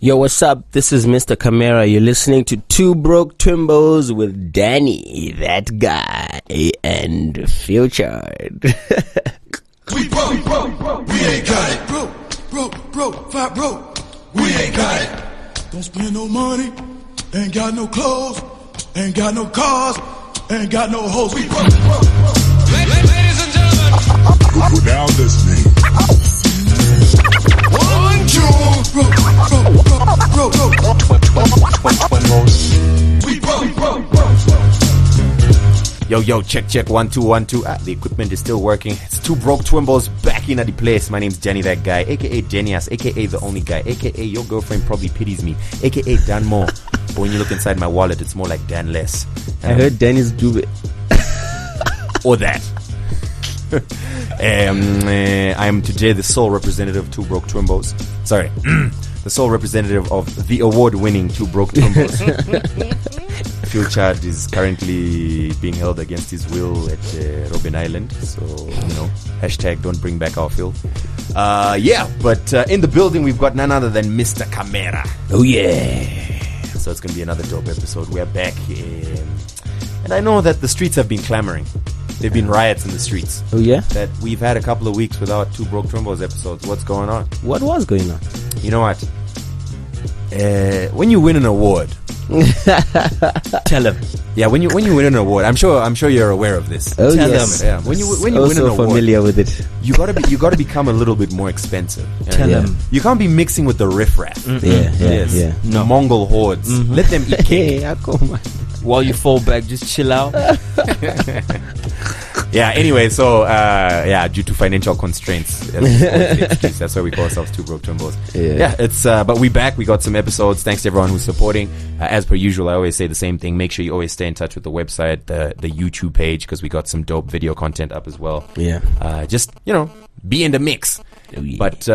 Yo, what's up? This is Mr. Kamera. You're listening to Two Broke Twimbos with Danny, that guy, and Futured. We broke, we ain't got it. Broke, fat broke, we ain't got it. Don't spend no money, ain't got no clothes, ain't got no cars, ain't got no hoes. We broke. Ladies and gentlemen, we're now listening. 1, 2, broke. We broke. Yo, check, 1 2 1 2. The equipment is still working. It's Two Broke Twimbos back in at the place. My name's Jenny, that guy, aka Denias, aka the only guy, aka your girlfriend probably pities me, aka Dan More. But when you look inside my wallet, it's more like Dan Less. I heard Danny's do it. Or that. I am today the sole representative of Two Broke Twimbos. Sorry, the sole representative of the award-winning Two Broke Twimbos. Futured is currently being held against his will at Robben Island, so hashtag don't bring back our Phil. But in the building we've got none other than Mr. Kamera. Oh yeah. So it's gonna be another dope episode. We're back, and I know that the streets have been clamoring. There've been riots in the streets. Oh yeah? That we've had a couple of weeks without Two Broke Twimbos episodes. What's going on? What was going on? You know what? When you win an award, tell him. Yeah, when you win an award, I'm sure you're aware of this. Oh tell yes. them. Yeah, when you win an award, familiar with it. You gotta become a little bit more expensive. Tell them. You can't be mixing with the riffraff. Yeah. No. Mongol hordes. Let them eat cake. While you fall back, just chill out. Yeah, anyway, so due to financial constraints, that's why we call ourselves Two Broke Twimbos. Yeah, it's but we back. We got some episodes. Thanks to everyone who's supporting. As per usual, I always say the same thing. Make sure you always stay in touch with the website, the YouTube page, because we got some dope video content up as well. Yeah. Just be in the mix. Oh, yeah. But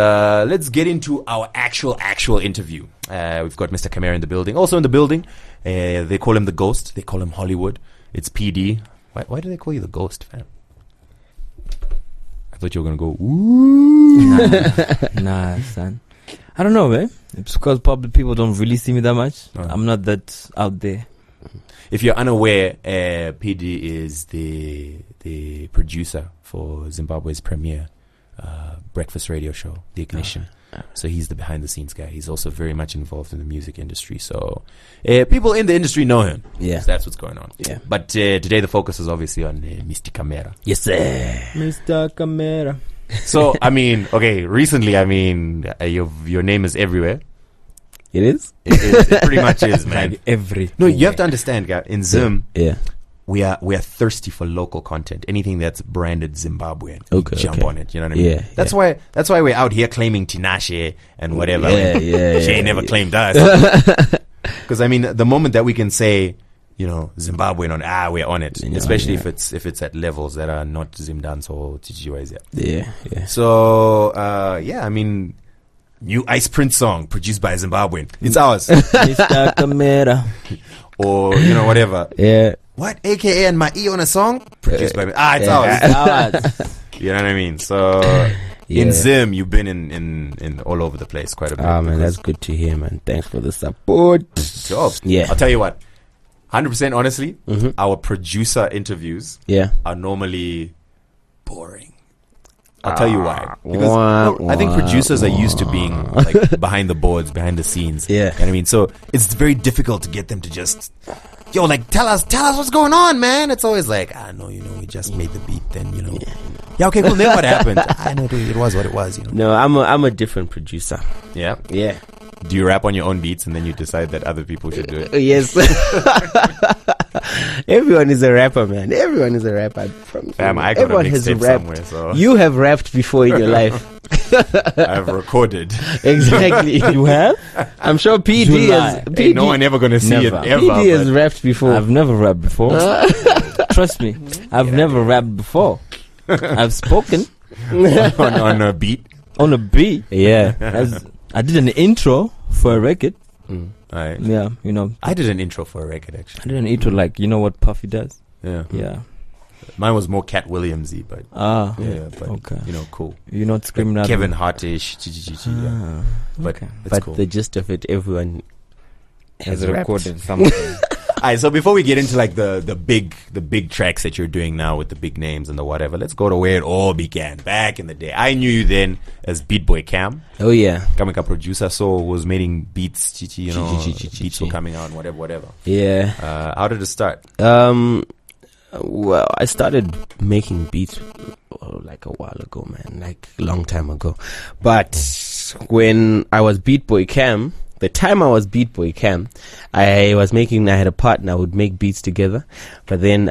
let's get into our actual interview. We've got Mr. Kamera in the building. Also in the building, they call him the Ghost. They call him Hollywood. It's PD. Why do they call you the Ghost, fam? I thought you were gonna go, ooh. Nah, son. I don't know, man. It's because probably people don't really see me that much. I'm not that out there. If you're unaware, PD is the producer for Zimbabwe's premier breakfast radio show, The Ignition. So he's the behind-the-scenes guy. He's also very much involved in the music industry. So people in the industry know him. Yeah. So that's what's going on. Yeah. But today the focus is obviously on Mr. Kamera. Yes, sir. Mr. Kamera. So, recently, your name is everywhere. It is? It pretty much is, man. Like every. No, you have to understand, guy. In Zim, Yeah. we are thirsty for local content. Anything that's branded Zimbabwean, we jump on it. You know what I mean? Yeah. That's why we're out here claiming Tinashe and whatever. Yeah. She ain't never claimed us. Because the moment that we can say, Zimbabwean we're on it. Especially if it's at levels that are not Zimdance or TGYZ. Yeah. So new Ice Prince song produced by Zimbabwean. It's ours. Mr. Kamera. Or whatever. Yeah. What? AKA and my E on a song? Produced by me. It's ours. You know what I mean? So in Zim, you've been in all over the place quite a bit. Man, that's good to hear, man. Thanks for the support. Job. Yeah. I'll tell you what. 100% honestly, our producer interviews are normally boring. I'll tell you why. Because I think producers are used to being like behind the boards, behind the scenes. Yeah. You know what I mean? So it's very difficult to get them to just tell us what's going on, man. It's always like, we just made the beat, then yeah, okay, cool. Then what happened? I know, dude, it was what it was. No, I'm a different producer. Yeah. Do you rap on your own beats and then you decide that other people should do it? Yes. Everyone is a rapper, man. Everyone is a rapper. I got everyone a has mixtape rapped. somewhere. So You have rapped before in your life. I've recorded. Exactly. You have? I'm sure PD has. Ain't no one ever gonna see Never. it ever. PD has rapped before. I've never rapped before. Trust me. I've never rapped before. I've spoken on a beat. on a beat. Yeah. I did an intro for a record. Right. Yeah, I did an intro for a record actually. I did an intro like what Puffy does. Yeah. Yeah. Mine was more Cat Williamsy, but okay. Cool. You're not screaming out. Kevin Hartish, yeah. But okay. it's But cool. the gist of it, everyone Has rapped. recorded something. Alright, so before we get into like the big tracks that you're doing now with the big names and the whatever, let's go to where it all began back in the day. I knew you then as Beat Boy Cam. Oh yeah, Kamika producer, so was making beats, beats were Chi. coming out, whatever. yeah. How did it start? Well, I started making beats like a while ago, man, like a long time ago. But when I was Beat Boy Cam, the time I was Beat Boy Cam, I had a partner, I would make beats together. But then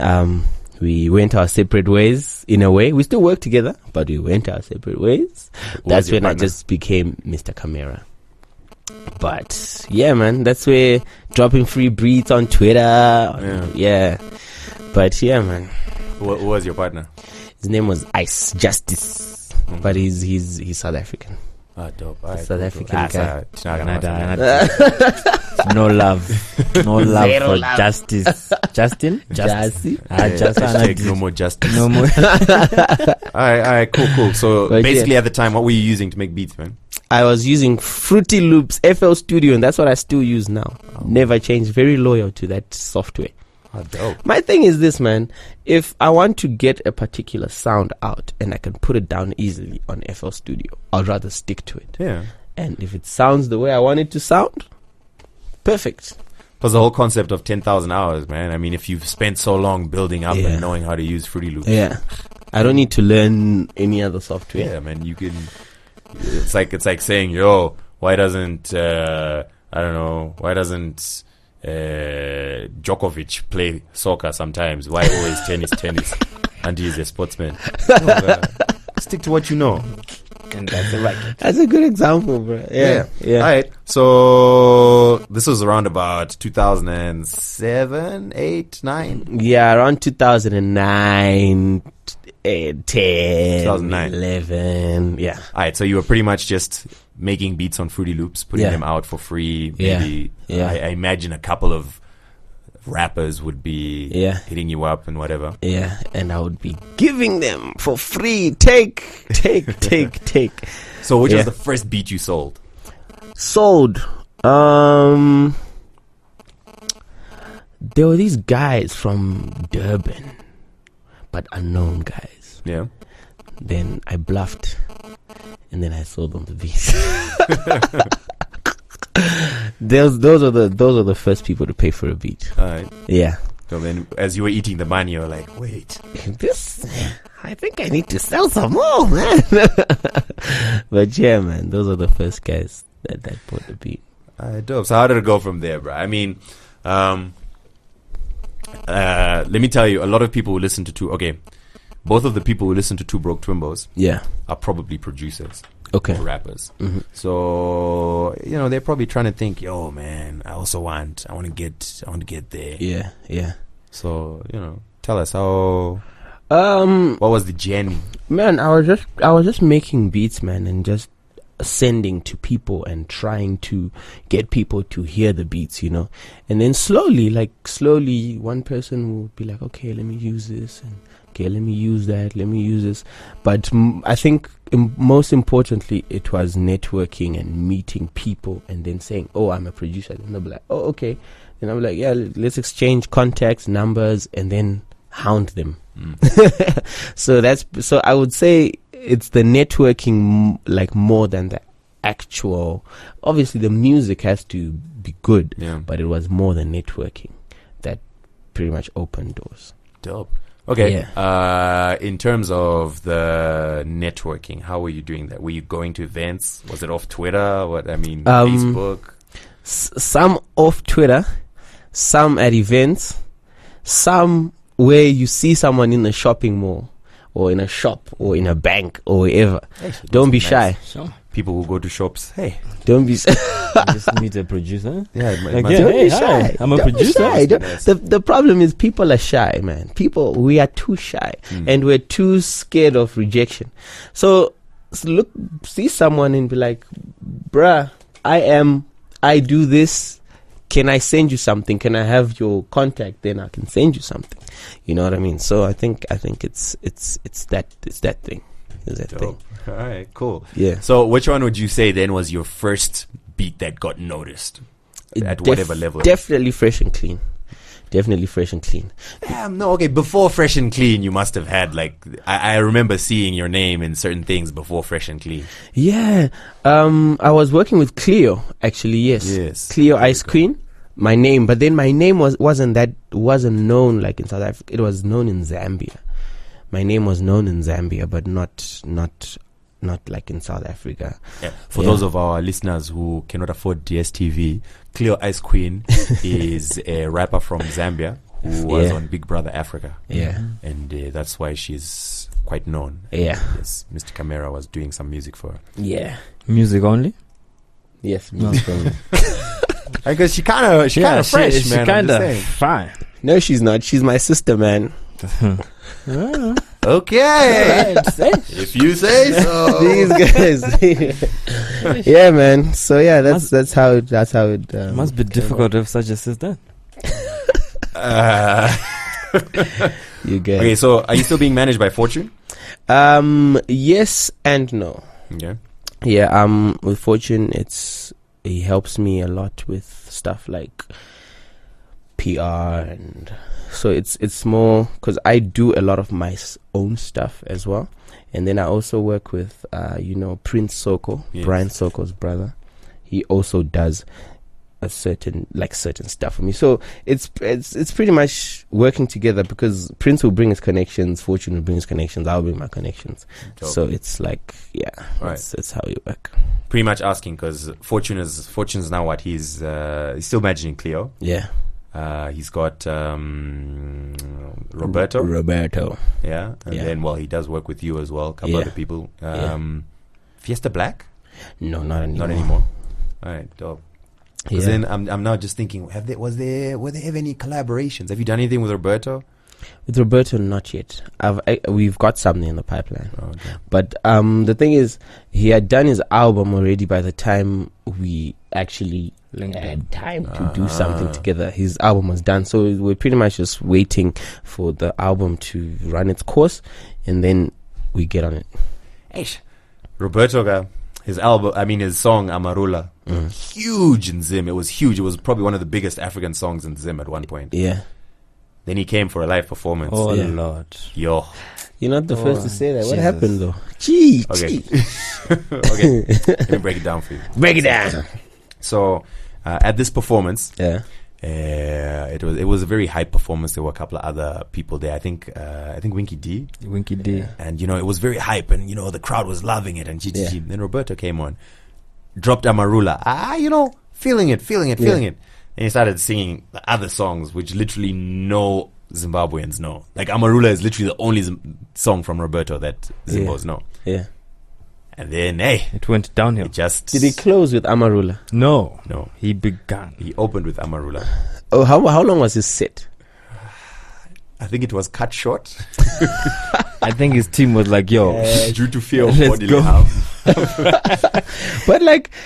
we went our separate ways in a way. We still work together, but we went our separate ways. That's when I just became Mr. Kamera. But yeah, man, that's where dropping free beats on Twitter. Yeah. But yeah, man. Who was your partner? His name was Ice Justice. But he's South African. Ah, dope. South African guy. No love Zero for love. justice. Justin? Jassy. No more justice. No more. Alright, cool. So But basically at the time, what were you using to make beats, man? I was using Fruity Loops, FL Studio, and that's what I still use now. Never changed. Very loyal to that software. Oh, dope. My thing is this, man. If I want to get a particular sound out and I can put it down easily on FL Studio, I'd rather stick to it. Yeah. And if it sounds the way I want it to sound, perfect. Plus the whole concept of 10,000 hours, man. I mean, if you've spent so long building up Yeah. and knowing how to use Fruity Loops. Yeah. I don't need to learn any other software. Yeah, man, you can. It's like saying, yo, why doesn't Djokovic play soccer sometimes? Why always tennis? And he's a sportsman. No, stick to what you know. And that's the right. That's a good example, bro. Yeah. All right. So this was around about 2007, 8, 9. Yeah, around 2009, 10, 2009. 11. Yeah. All right. So you were pretty much just making beats on Fruity Loops, putting Yeah. them out for free. Yeah. Maybe Yeah. I imagine a couple of rappers would be Yeah. hitting you up and whatever. Yeah, and I would be giving them for free. Take. So which Yeah. was the first beat you sold? Sold. There were these guys from Durban, but unknown guys. Yeah. Then I bluffed, and then I sold them the beats. Those are the first people to pay for a beat. All right. Yeah. So then, as you were eating the money, you were like, "Wait, I think I need to sell some more, man." But yeah, man, those are the first guys that bought the beat. dope." So how did it go from there, bro? I mean, let me tell you, a lot of people who listen to both of the people who listen to Two Broke Twimbos Yeah. are probably producers. Okay. Or rappers. Mm-hmm. So they're probably trying to think, yo, man, I want to get there. Yeah. Yeah. So tell us what was the journey? Man, I was just making beats, man, and just sending to people and trying to get people to hear the beats, and then slowly one person would be like, okay, let me use this, and okay, let me use that, let me use this. But I think most importantly, it was networking and meeting people and then saying, oh, I'm a producer. And they'll be like, oh, okay. And I'm like, yeah, let's exchange contacts, numbers, and then hound them. So I would say it's the networking more than the actual. Obviously, the music has to be good, but it was more than networking that pretty much opened doors. Dope. Okay. Yeah. In terms of the networking, how were you doing that? Were you going to events? Was it off Twitter? Facebook? Some off Twitter, some at events, some where you see someone in a shopping mall or in a shop or in a bank or wherever. Don't be shy. Sure. People who go to shops. Hey, Don't be Just meet a producer. yeah, Like, Don't hey, be hi, shy. I'm a Don't be producer. shy. The problem is people are shy, man. We are too shy and we're too scared of rejection. So see someone and be like, bruh, I do this. can I send you something? Can I have your contact? Then I can send you something. You know what I mean? So I think it's that thing. Is that thing? All right, cool. Yeah. So which one would you say then was your first beat that got noticed at whatever level? Definitely Fresh and Clean. Definitely Fresh and Clean. No, okay. Before Fresh and Clean, you must have had like I remember seeing your name in certain things before Fresh and Clean. Yeah. I was working with Cleo actually. Yes. Cleo Ice Queen. My name, but then my name wasn't known like in South Africa. It was known in Zambia. My name was known in Zambia, but not like in South Africa. Yeah. For those of our listeners who cannot afford DSTV, Cleo Ice Queen is a rapper from Zambia who was on Big Brother Africa. Yeah. And that's why she's quite known. Yeah. Yes, Mr. Kamera was doing some music for her. Yeah. Music only? Yes, music only. Because she kind of fresh, she man. kind of fine. No, she's not. She's my sister, man. Okay. If you say so. These guys. Yeah, man. So yeah, that's how it must be difficult to have such a sister. You get. Okay, so are you still being managed by Fortune? Yes and no. Okay. Yeah, with Fortune he helps me a lot with stuff like PR, and so it's more because I do a lot of my own stuff as well, and then I also work with Prince Soko, Brian Soko's brother. He also does a certain stuff for me. So it's pretty much working together because Prince will bring his connections, Fortune will bring his connections, I'll bring my connections. Dope. So it's like it's how you work. Pretty much asking because Fortune's now what he's still managing Cleo. Yeah. He's got Roberto. Yeah. And then, he does work with you as well. A couple other people. Fiesta Black? No, not anymore. Not anymore. All right, dope. Yeah. Then I'm now just thinking, were there any collaborations? Have you done anything with Roberto? With Roberto, not yet. We've got something in the pipeline. Oh, okay. But the thing is, he had done his album already by the time we actually had time to do something together. His album was done, so we're pretty much just waiting for the album to run its course, and then we get on it. Eish. Roberto, his song Amarula, huge in Zim. It was huge. It was probably one of the biggest African songs in Zim at one point. Yeah. Then he came for a live performance. Oh, Lord. Yo. You're not the first to say that. What Jesus. happened, though? Gee. Okay. Okay. Let me break it down for you. Break it down. So, at this performance, Yeah. it was a very hype performance. There were a couple of other people there. I think Winky D. And, it was very hype and, the crowd was loving it and Then Roberto came on, dropped Amarula. Feeling it. And he started singing the other songs, which literally no Zimbabweans know. Like Amarula is literally the only song from Roberto that Zimbos know. Yeah. And then, it went downhill. Did he close with Amarula? No. He began. He opened with Amarula. Oh, how long was his set? I think it was cut short. I think his team was like, yo, due to fear of let's bodily go. harm. But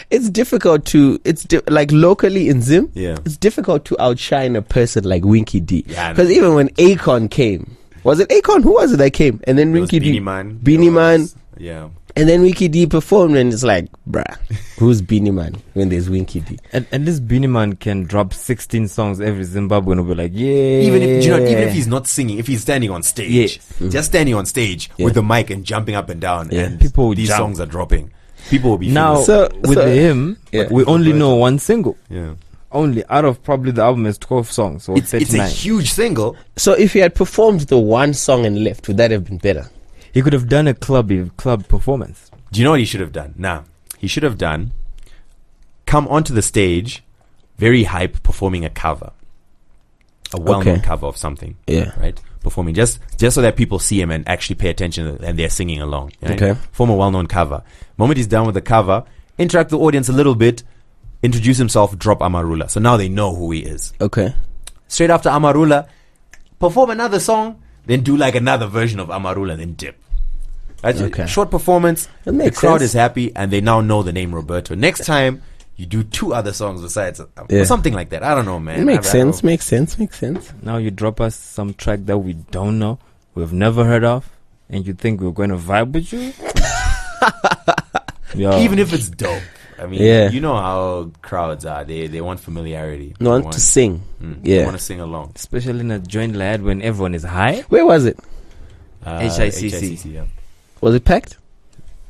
it's difficult to locally in Zim. Yeah. It's difficult to outshine a person like Winky D. Yeah, because even when Akon came, was it Akon? Who was it that came? And then Winky D, Beanie Man. Yeah. And then Winky D performed, and it's like, bruh, who's Beanie Man when there's Winky D? And this Beanie Man can drop 16 songs every Zimbabwean will be like, yeah. Even if he's not singing, if he's standing on stage, just standing on stage with the mic and jumping up and down, and these songs are dropping, people will be now with him. We only know one single. Yeah. Only out of probably the album is 12 songs. So it's a huge single. So if he had performed the one song and left, would that have been better? He could have done a club performance. Do you know what he should have done? He should have come onto the stage, very hype, performing a cover, a well-known cover of something. Yeah, right. Performing just so that people see him and actually pay attention and they're singing along. Right? Okay. Form a well-known cover. Moment he's done with the cover, interact with the audience a little bit, introduce himself, drop Amarula. So now they know who he is. Okay. Straight after Amarula, perform another song. Then do another version of Amarula and then dip. Right? Okay. Short performance. The crowd is happy and they now know the name Roberto. Next time you do 2 other songs besides, Yeah. or something like that. I don't know, man. It makes I don't sense. know. Makes sense. Now you drop us some track that we don't know, we've never heard of, and you think we're going to vibe with you? Yo. Even if it's dope. I mean, Yeah. you know how crowds are. They want familiarity. No They one to sing. They Yeah. want to sing along. Especially in a joint lad when everyone is high. Where was it? HICC. Yeah. Was it packed?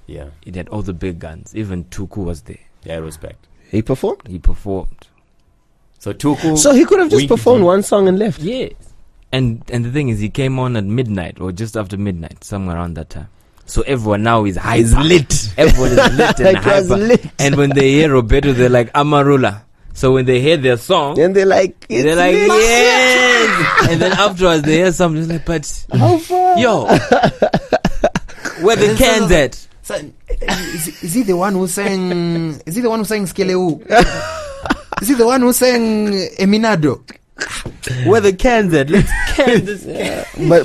Yeah. It had all the big guns. Even Tuku was there. Yeah, it was packed. He performed. He performed. So Tuku. So he could have just Winky performed G. one song and left. Yes. And the thing is, he came on at midnight or just after midnight, somewhere around that time. So everyone now is hyper. He's lit. Everyone is lit and It was hyper. lit. And when they hear Roberto, they're like Amarula. So when they hear their song, And they're like, it's they're like, lit. yes. And then afterwards they hear something like, but How far? yo, where the cans at? So, is he the one who sang? Is he the one who sang Skeleu? Is he the one who sang Eminado? Where the cans at? Let's can this.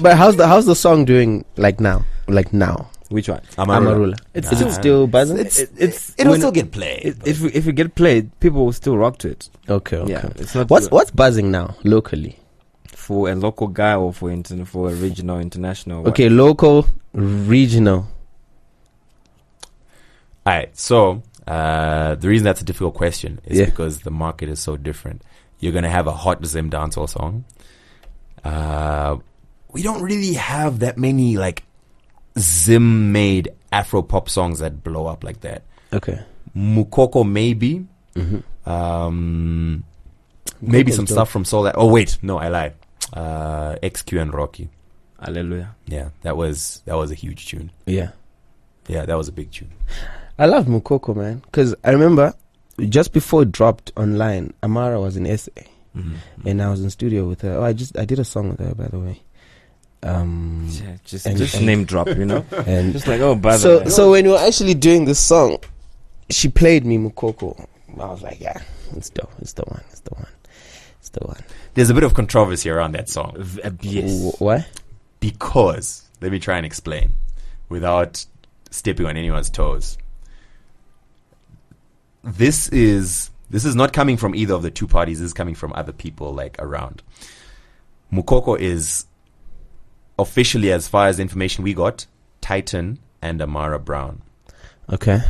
But how's the song doing like now? Like now? Which one? Amarula. Is it still buzzing? It'll when- still get played. If we get played, people will still rock to it. Okay. Yeah, it's not What's buzzing now locally? for a local guy or for for a regional, international. what? Okay, local, regional. All right. So the reason that's a difficult question is Yeah. because the market is so different. You're gonna have a hot Zim dancehall song. We don't really have that many like Zim-made Afro pop songs that blow up like that. Okay. Mukoko maybe. Maybe Mukoko's some dope. stuff from Soul. Oh wait, no, I lied. XQ and Rocky. Hallelujah. Yeah, that was a huge tune. Yeah. Yeah, that was a big tune. I love Mukoko, man, because I remember just before it dropped online, Amara was in SA, and I was in studio with her. I did a song with her, by the way. Yeah, just And- name drop, you know. And Just like, oh, by the way. so when we were actually doing this song, she played me Mukoko. I was like, yeah, it's dope. It's the one. There's a bit of controversy around that song Yes. Why? because let me try and explain without stepping on anyone's toes. This is not coming from either of the two parties. This is coming from other people like around. Mukoko is officially, as far as information we got, Titan and Amara Brown. Okay.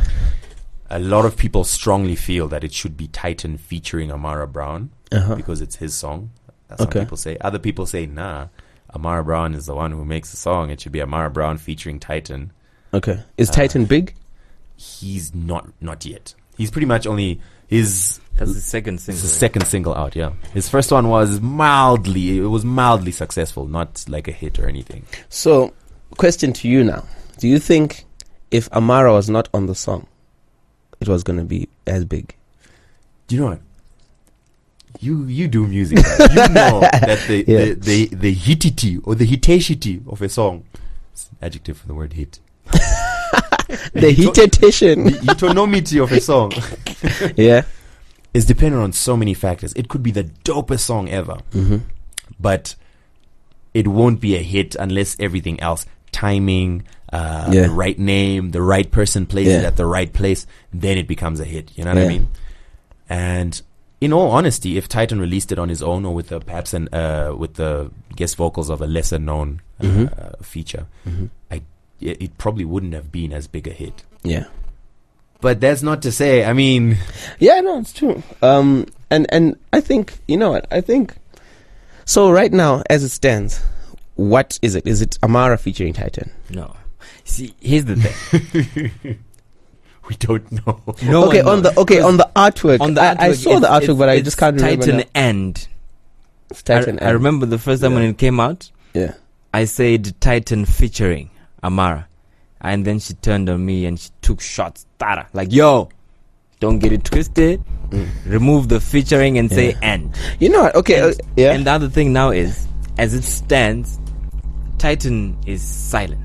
A lot of people strongly feel that it should be Titan featuring Amara Brown because it's his song. That's what people say. Other people say, nah, Amara Brown is the one who makes the song. It should be Amara Brown featuring Titan. Okay. Is Titan big? He's not yet. He's pretty much only That's the second single. It's the second single out, yeah. His first one was mildly successful, not like a hit or anything. So, question to you now. Do you think if Amara was not on the song, it was going to be as big? Do you know what? You do music, right? You know that the hitity or the hitashity of a song, it's an adjective for the word hit. The hitation. The heteronomity of a song Yeah. is dependent on so many factors. It could be the dopest song ever, but it won't be a hit unless everything else, timing, the right name, the right person plays it at the right place, then it becomes a hit. You know what I mean? And in all honesty, if Titan released it on his own or with with the guest vocals of a lesser known feature, it probably wouldn't have been as big a hit. Yeah. But that's not to say, I mean... Yeah, no, it's true. And I think, you know what, I think... So right now, as it stands, what is it? Is it Amara featuring Titan? No. See, here's the thing. We don't know. No Okay, one on knows. the artwork. On the I artwork, saw the artwork, but I it's just can't remember Titan now. and. It's Titan I remember the first time when it came out, Yeah. I said Titan featuring Amara. And then she turned on me and she took shots. Tara. Like, yo, don't get it twisted. Remove the featuring and say and. You know what? Okay, yeah. And the other thing now is, as it stands, Titan is silent.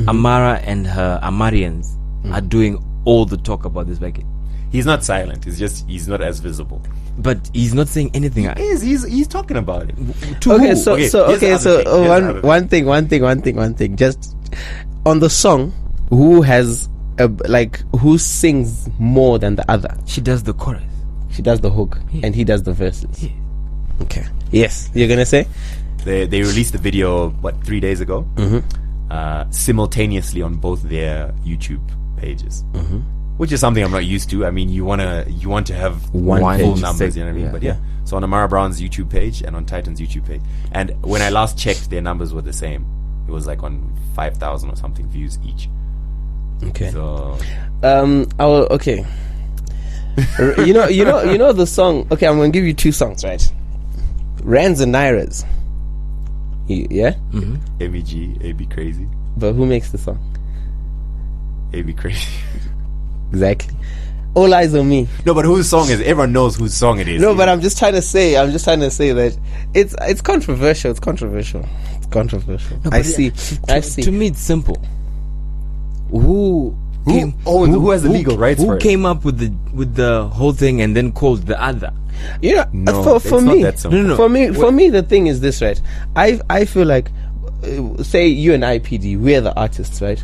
Amara and her Amarians are doing all the talk about this package. He's not silent. He's not as visible. But he's not saying anything. He's talking about it. Okay, so here's the other thing. one thing. Just on the song, who has like who sings more than the other? She does the chorus. She does the hook, Yeah. and he does the verses. Yeah. Okay. Yes, you're gonna say? They released the video 3 days ago, simultaneously on both their YouTube pages, which is something I'm not used to. I mean, you want to have One full page. numbers, you know what I mean? Yeah. But yeah, so on Amara Brown's YouTube page and on Titan's YouTube page, and when I last checked, their numbers were the same. It was like on 5,000 or something views each. Okay. So Okay. you know the song. Okay, I'm gonna give you two songs, right? Rands and Nairas. Yeah, MEG, AB Crazy, but who makes the song? AB Crazy. Exactly. All eyes on me. No, but whose song is? Everyone knows whose song it is. No, but I'm just trying to say that it's controversial. It's controversial. No, I but see. To me, it's simple. Who has the legal rights who for it? came up with the whole thing and then called the other? You know, No, for it's me, not that simple. No. for me, the thing is this, right? I feel like, say you and I, PD, we're the artists, right?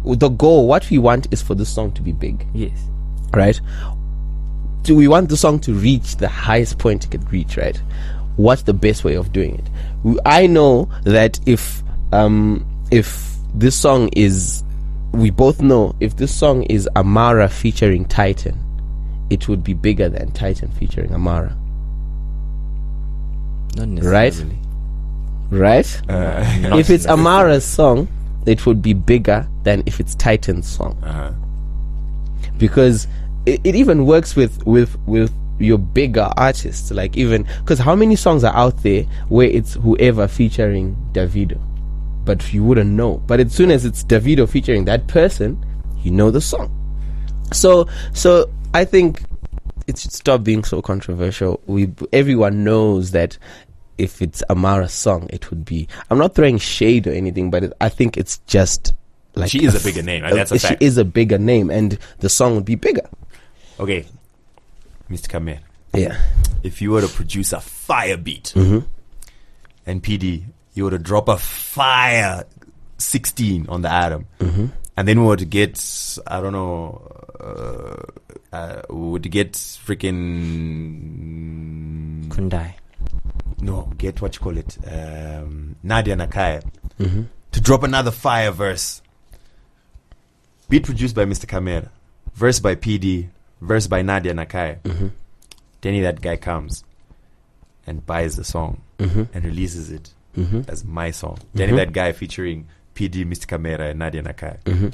The goal, what we want, is for the song to be big, Yes. right? Do we want the song to reach the highest point it could reach, right? What's the best way of doing it? I know that if this song is, we both know if this song is Amara featuring Titan, it would be bigger than Titan featuring Amara. Not Right? necessarily. Right? Not If it's necessarily. Amara's song, it would be bigger than if it's Titan's song. Because it even works with your bigger artists. Like, even because how many songs are out there where it's whoever featuring Davido, but you wouldn't know. But as soon as it's Davido featuring that person, you know the song. So I think it should stop being so controversial. Everyone knows that if it's Amara's song, it would be. I'm not throwing shade or anything, but I think it's just like She is a bigger name, and that's a fact. She is a bigger name, and the song would be bigger. Okay, Mr. Kamera, Yeah. if you were to produce a fire beat, and PD, you were to drop a fire 16 on the atom, and then we were to get, I don't know, we were to get freaking Kundai. no, get what you call it, Nadia Nakaya, to drop another fire verse. Beat produced by Mr. Kamera, verse by PD, verse by Nadia Nakaya. Then that guy comes and buys the song and releases it as my song. Then that guy featuring PD, Mr. Kamera, and Nadia Nakaya.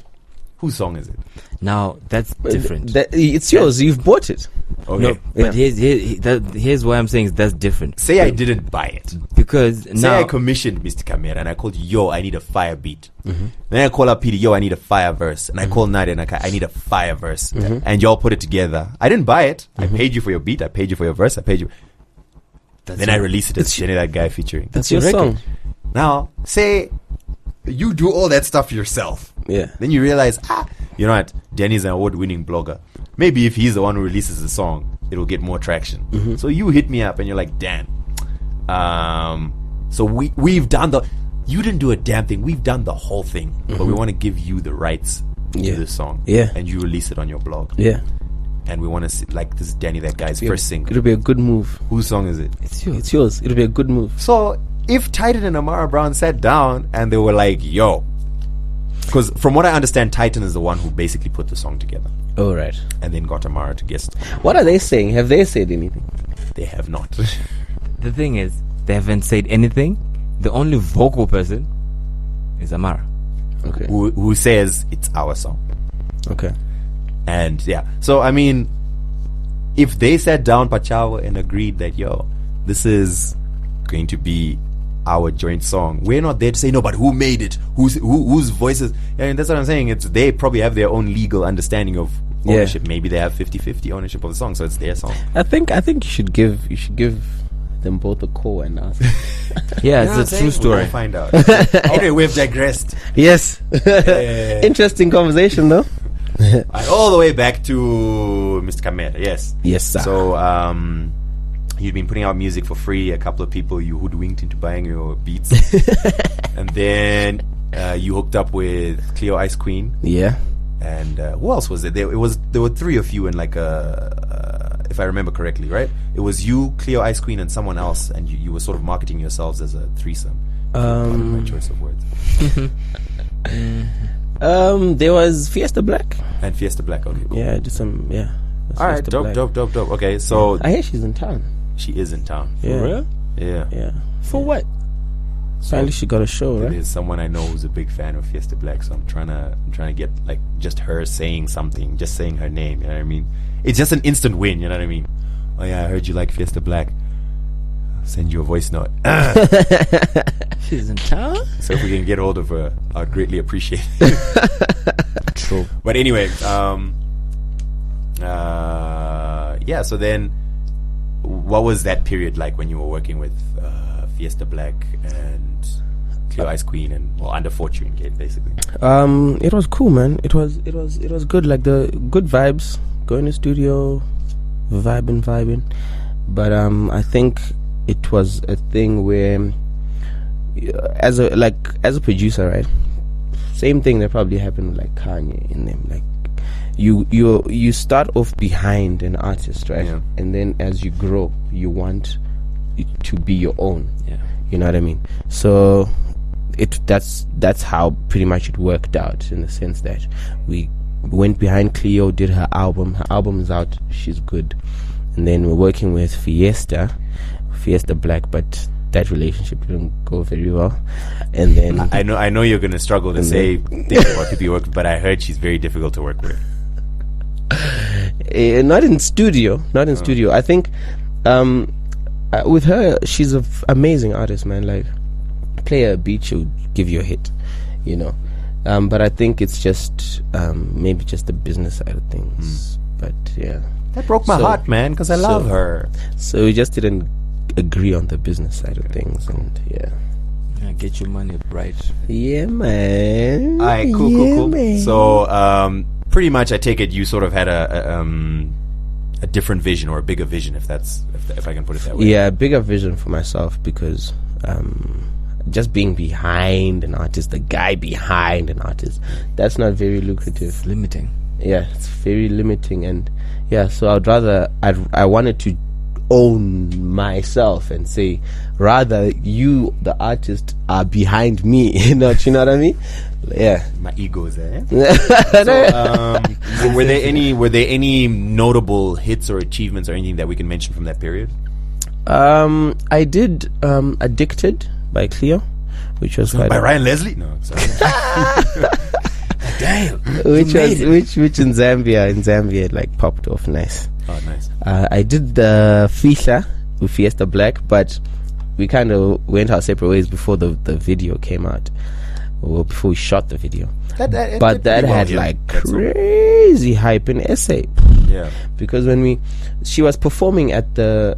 Whose song is it? Now that's different. It's yours. You've bought it. Okay. No, but here's why I'm saying that's different. Say I didn't buy it. Because Say now I commissioned Mr. Kamera and I called you, yo, I need a fire beat. Then I call up PD, yo, I need a fire verse. And I call Nadia Nakaya, I need a fire verse. And y'all put it together. I didn't buy it. I paid you for your beat. I paid you for your verse. I paid you. Then I release it as Jenny, that guy featuring. That's your song. Now, say you do all that stuff yourself. Yeah. Then you realize, you know what? Danny's an award-winning blogger. Maybe if he's the one who releases the song, it'll get more traction. So you hit me up and you're like, damn. So we've done you didn't do a damn thing. We've done the whole thing. But we want to give you the rights to the song. Yeah. And you release it on your blog. Yeah. And we want to see, like, this is Danny, that guy's first single. It'll be a good move. Whose song is it? it's yours. It's yours. It'll be a good move. So if Titan and Amara Brown sat down and they were like, yo, because from what I understand, Titan is the one who basically put the song together All right. and then got Amara to guest. What are they saying? Have they said anything? They have not. The thing is, they haven't said anything. The only vocal person is Amara. Okay. who says it's our song. Okay. And yeah, so I mean, if they sat down, Pachawa, and agreed that, yo, this is going to be our joint song, we're not there to say no, but who made it, whose voices. And that's what I'm saying. It's they probably have their own legal understanding of ownership. Maybe they have 50-50 ownership of the song, so it's their song. I think you should give them both a call and ask. Yeah, it's a true story. We'll find out. Anyway, we've digressed. Yes. Interesting conversation though. All the way back to Mr. Kamera. Yes. Yes, sir. So you'd been putting out music for free. A couple of people you hoodwinked into buying your beats, and then you hooked up with Cleo Ice Queen, Yeah. and who else was there? There were three of you in like a, if I remember correctly, right? It was you, Cleo, Ice Queen, and someone else, and you were sort of marketing yourselves as a threesome. Pardon my choice of words. There was Fiesta Black. And Fiesta Black, okay, cool. Yeah, just some, yeah. All right, dope. Okay, so I hear she's in town. she is in town. Yeah. real? Yeah. Yeah. For what? Apparently she got a show, right? There's someone I know who's a big fan of Fiesta Black, so I'm trying to get like just her saying something, just saying her name. You know what I mean? It's just an instant win. You know what I mean? Oh yeah, I heard you like Fiesta Black. I'll send you a voice note. She's in town? So if we can get hold of her, I'd greatly appreciate it. True. But anyway, yeah. So then, what was that period like when you were working with Fiesta Black and Cleo Ice Queen and Under Fortune Kid, basically? It was cool, man. It was good. Like the good vibes. Going to studio, vibing. But I think it was a thing where, as a producer, right? Same thing that probably happened with like Kanye and them. Like you start off behind an artist, right? Yeah. And then as you grow, you want it to be your own. Yeah. You know what I mean? So that's how pretty much it worked out, in the sense that we went behind Cleo, did her album. Her album is out. She's good. And then we're working with Fiesta Black, but that relationship didn't go very well. And then I know you're gonna struggle to say what could be worked, but I heard she's very difficult to work with. Not in studio. I think with her, she's an amazing artist, man. Like, play a beat, she'll give you a hit, you know. But I think it's just maybe just the business side of things. But yeah, That broke my heart, man, because I love her. So we just didn't agree on the business side of things, and yeah, get your money right. yeah, man. All right, cool. Man. So, pretty much, I take it you sort of had a different vision, or a bigger vision, if I can put it that way. Yeah, a bigger vision for myself, because just being behind an artist, the guy behind an artist, that's not very lucrative. It's limiting. Yeah, it's very limiting, and yeah, so I wanted to own myself and say, rather you, the artist, are behind me. You know what I mean? Yeah. My ego is there. So, were there any notable hits or achievements or anything that we can mention from that period? I did Addicted by Cleo, which was by Ryan Leslie? No, sorry. Damn. which in Zambia it like popped off nice. Oh, nice. I did the Fiesta with Fiesta Black, but we kind of went our separate ways before the video came out, or before we shot the video. That had like crazy hype in SA. Yeah. Because when she was performing at the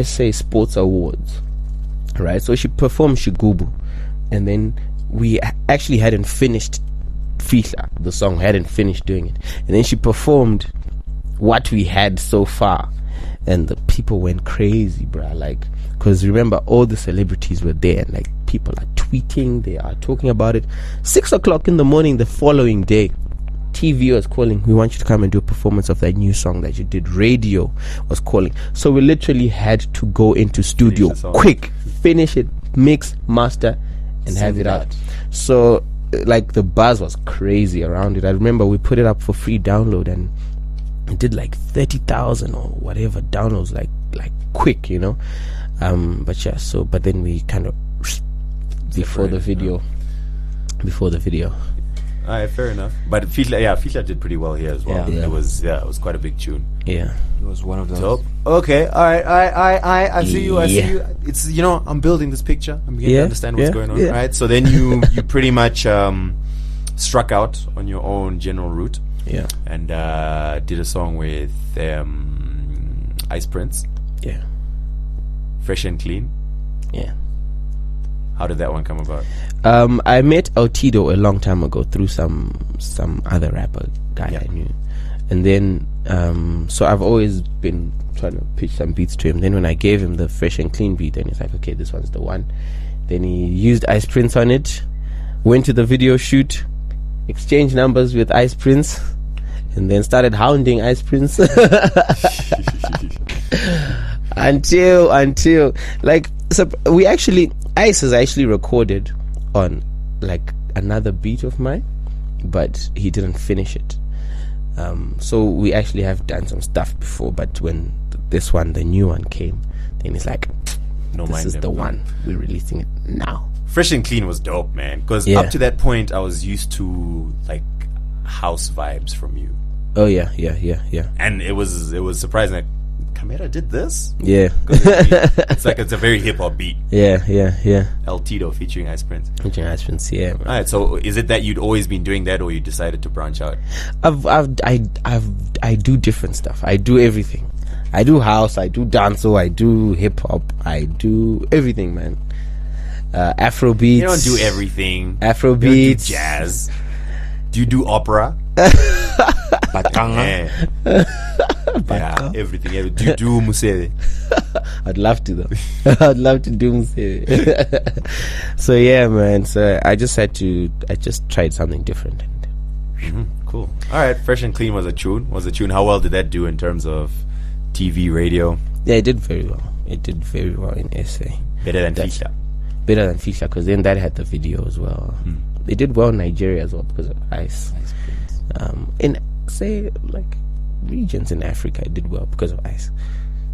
SA Sports Awards, right? So she performed Shigubu, and then we actually hadn't finished Fiesta, the song, hadn't finished doing it, and then she performed what we had so far, and the people went crazy, bruh. Like, because remember, all the celebrities were there, and like, people are tweeting, they are talking about it. 6 o'clock in the morning the following day, TV was calling, we want you to come and do a performance of that new song that you did. Radio was calling, so we literally had to go into studio quick, finish it, mix, master, and have it out. So like, the buzz was crazy around it. I remember we put it up for free download, and it did like 30,000 or whatever downloads, like quick, you know. But then we kind of before the video. Alright, fair enough. But Fiesta did pretty well here as well. Yeah. It was quite a big tune. Yeah, It was one of those. Dope. Okay, alright, I see you. It's, I'm building this picture. I'm beginning to understand what's going on. Yeah. Right? So then you pretty much struck out on your own general route. yeah, And did a song with Ice Prince, yeah, Fresh and Clean. yeah. How did that one come about? I met L-Tido a long time ago through some other rapper guy I knew, and then so I've always been trying to pitch some beats to him. Then when I gave him the Fresh and Clean beat, then he's like, okay, this one's the one. Then he used Ice Prince on it, went to the video shoot, exchanged numbers with Ice Prince, and then started hounding Ice Prince until like, so we actually, Ice is actually recorded on like another beat of mine, but he didn't finish it. So we actually have done some stuff before, but when the new one came, then it's like, No, this Mind is Dem. the one, we're releasing it now. Fresh and Clean was dope, man. Because Yeah. up to that point, I was used to like house vibes from you, Oh yeah. and it was surprising that Kamera did this. Yeah. It's like it's a very hip hop beat. Yeah. L-Tido featuring Ice Prince. Featuring Ice Prince, yeah. Man. All right, so is it that you'd always been doing that, or you decided to branch out? I do different stuff. I do everything. I do house, I do dancehall, I do hip hop, I do everything, man. Afro beats. You don't do everything. Afro You don't do beats. jazz. Do you do opera? Bakanga. Yeah, everything. Do you do musere? I'd love to though. I'd love to do Mse. So yeah, man. So I just tried something different. Cool. All right, Fresh and Clean was a tune. How well did that do in terms of TV, radio? Yeah, it did very well. It did very well in SA. Better than That's- Fisha. Better than Fisha, because then that had the video as well. They did well in Nigeria as well because of Ice. In say like regions in Africa, it did well because of Ice.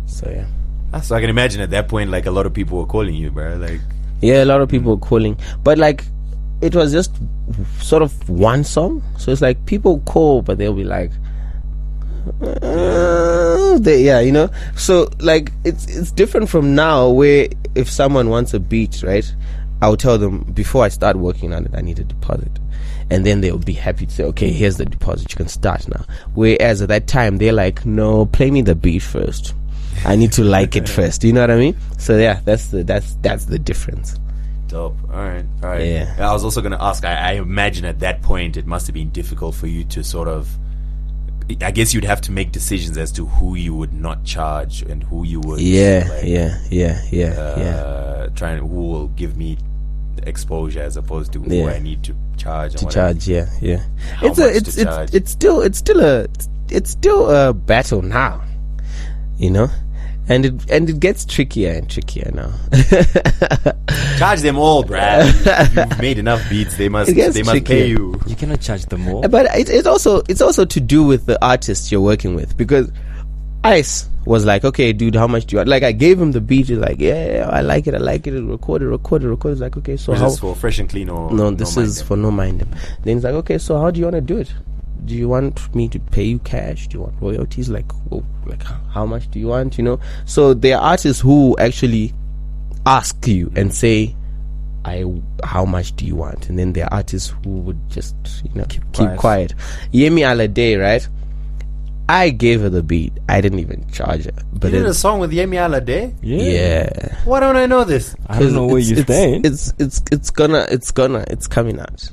So yeah. So I can imagine at that point, like a lot of people were calling you, bro. Like, Yeah, a lot of people were calling, but like it was just sort of one song. So it's like people call, but they'll be like, you know. So like it's different from now, where if someone wants a beat, right, I'll tell them before I start working on it, I need a deposit, and then they'll be happy to say, okay, here's the deposit, you can start now. Whereas at that time, they're like, no, play me the beat first. I need to like it first. You know what I mean? So yeah, that's the difference. dope. All right. Yeah. I was also going to ask, I imagine at that point it must have been difficult for you to sort of, I guess you'd have to make decisions as to who you would not charge and who you would trying who will give me the exposure as opposed to who I need to charge and whatever. How much to charge. It's still a battle now, you know, and it gets trickier and trickier now. Charge them all, Brad. You've made enough beats. They must trickier. pay you. You cannot charge them more. But it's also to do with the artist you're working with, because Ice was like, okay, dude, how much do you want? Like, I gave him the beat. He's like, yeah, I like it. Record it. It's like, okay, so Is how? this for Fresh and Clean or No, this Mind is Dem? for No Mind Dem. Then he's like, okay, so how do you want to do it? Do you want me to pay you cash? Do you want royalties? Like, how much do you want? You know. So there are artists who actually ask you and say, how much do you want? And then there are artists who would just, keep quiet. Yemi Alade, right? I gave her the beat. I didn't even charge her. But You did a song with Yemi Alade? yeah. Why don't I know this? I don't know where you're staying. It's coming out.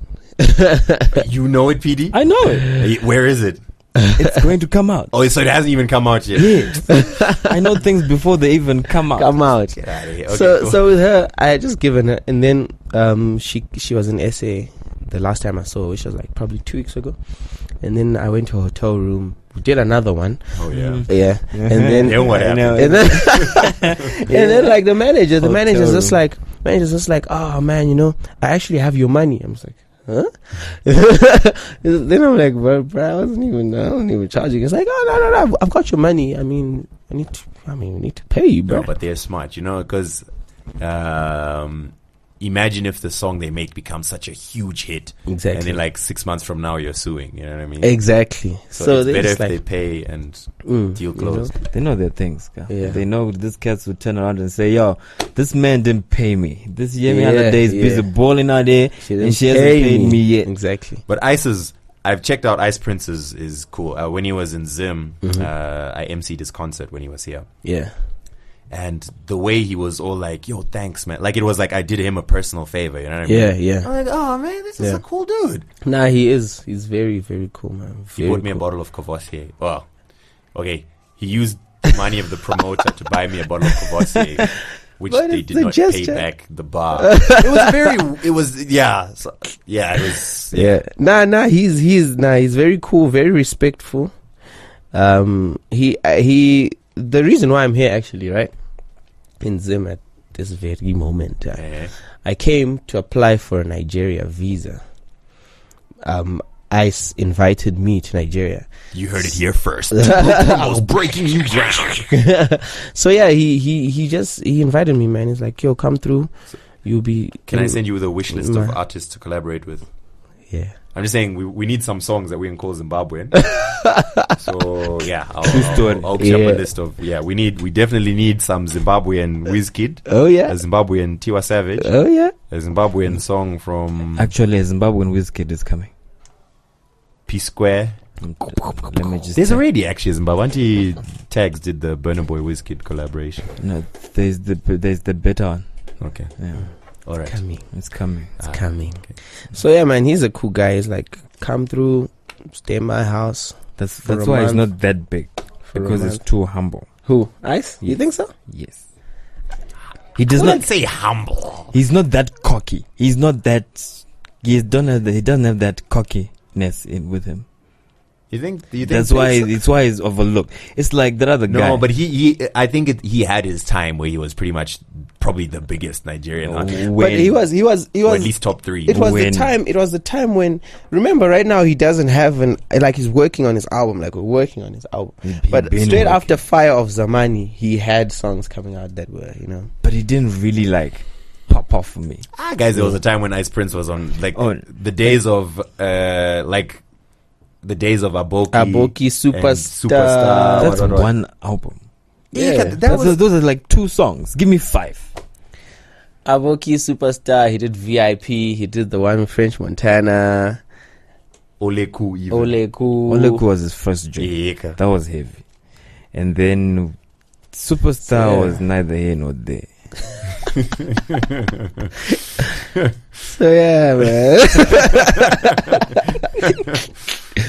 You know it, PD? I know it. Where is it? It's going to come out. Oh, so it hasn't even come out yet. Yeah. I know things before they even come out. Get out of here. Okay, so cool. so with her, I had just given her, and then she was in SA the last time I saw her, which was like probably 2 weeks ago, and then I went to a hotel room. We did another one. Oh yeah. Yeah, and then Then what happened? and then like the manager's just like, oh man, I actually have your money. I'm just like, huh? Then I'm like, bro, I wasn't even charging. It's like, oh no, I've got your money. I mean, we need to pay you, bro. No, but they're smart, because imagine if the song they make becomes such a huge hit, Exactly. and then like 6 months from now you're suing. You know what I mean? Exactly. So it's they're better just if they pay and deal closed. They know their things. Girl. Yeah. They know this cats would turn around and say, yo, this man didn't pay me. This Yemi Yeah, Alade is busy yeah. balling out there and she hasn't pay paid me yet. Exactly. But I've checked out Ice Prince's is cool. When he was in Zim, I emceed his concert when he was here. Yeah. And the way he was all like, yo, thanks, man. Like, it was like I did him a personal favor, you know what I mean? Yeah, yeah. I'm like, oh, man, this is Yeah. a cool dude. Nah, he is. He's very, very cool, man. He Very bought me a cool. bottle of Courvoisier. Well, okay. He used the money of the promoter to buy me a bottle of Courvoisier. which But they it's did a not pay gesture. back the bar. It was Yeah. He's very cool, very respectful. The reason why I'm here actually, right, in Zim at this very moment, I came to apply for a Nigeria visa. ICE invited me to Nigeria. You heard it here first. Twimbos breaking new ground. So yeah, he invited me, man. He's like, yo, come through. You'll be. Can I send you the wish list of artists to collaborate with? Yeah. I'm just saying we need some songs that we can call Zimbabwean. So yeah, I'll queue up a list of we definitely need some Zimbabwean Wizkid. Oh yeah. A Zimbabwean Tiwa Savage. Oh yeah. A Zimbabwean song from Actually, a Zimbabwean Wizkid is coming. P Square. Let me just. There's already actually a Zimbabwean Tags did the Burna Boy Wizkid collaboration. No, there's the better one. Okay. Yeah. All right. It's coming. It's coming. Okay. So yeah, man, he's a cool guy. He's like, come through, stay in my house. That's why he's not that big, because he's too humble. Who? Ice? Yes. You think so? Yes. He does not not say humble. He's not that cocky. He's not that. He doesn't have that cockiness with him. You think that's why it's why he's overlooked. It's like that other guy. No, but I think he had his time where he was pretty much probably the biggest Nigerian artist. But he was or at least top 3. It was the time when, remember, right now he doesn't have he's working on his album, like we're working on his album. But straight after Fire of Zamani, he had songs coming out that were, But he didn't really pop off for me. Guys, there was a time when Ice Prince was on the days of Aboki Superstar. That's one album. Yeah, those are like 2 songs. Give me 5. Aboki Superstar. He did VIP. He did the one with French Montana. Oleku. Oleku was his first joint. That was heavy. And then Superstar was neither here nor there. So yeah, man.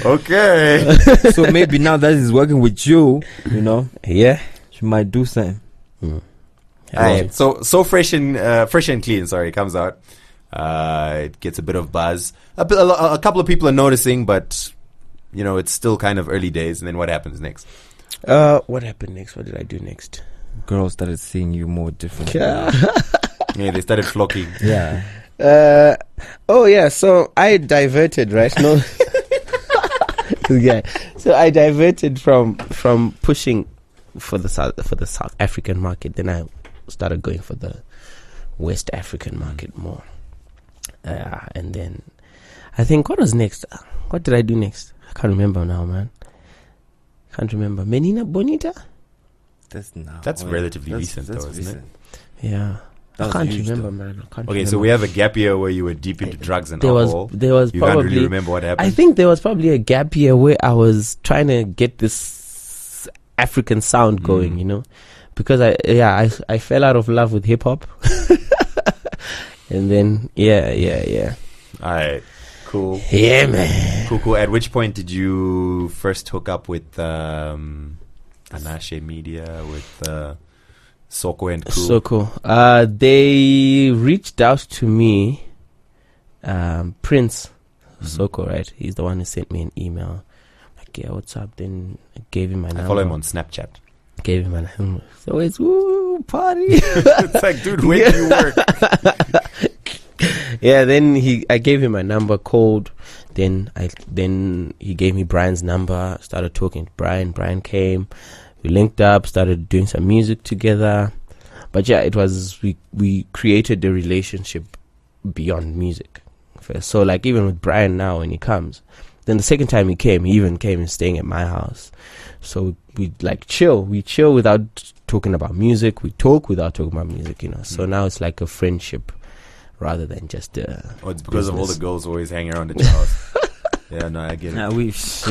Okay. So maybe now that he's working with you, yeah, she might do something. Alright, so fresh and clean. Sorry, comes out. It gets a bit of buzz. A couple of people are noticing, but it's still kind of early days. And then what happens next? What happened next? What did I do next? Girls started seeing you more different. Yeah, they started flocking. Yeah. So I diverted, right? No. Yeah. So I diverted from pushing for the South African market. Then I started going for the West African market more. And then I think, what was next? What did I do next? I can't remember now, man. Can't remember. Menina Bonita? That's relatively recent, though, isn't it? Yeah. I can't remember, man. So we have a gap year where you were deep into drugs and alcohol. There was you probably, can't really remember what happened. I think there was probably a gap year where I was trying to get this African sound going, because I fell out of love with hip hop. And then yeah. All right. Cool. Yeah, man. Cool. At which point did you first hook up with Anashe Media, with Soko and crew? Soko. They reached out to me. Prince Soko, right? He's the one who sent me an email. Like, yeah, what's up? Then I gave him my number. I follow him on Snapchat. Gave him my number. So it's woo party. It's like, dude, where do you work? Yeah, then I gave him my number, called. Then he gave me Brian's number. Started talking to Brian. Brian came. We linked up. Started doing some music together. But yeah, it was we created a relationship beyond music. So like even with Brian now, when he comes, then the second time he even came and staying at my house. So we like chill. We chill without talking about music. We talk without talking about music. So now it's like a friendship, rather than just it's because of all the girls always hanging around at your house. Yeah, no, I get it. It's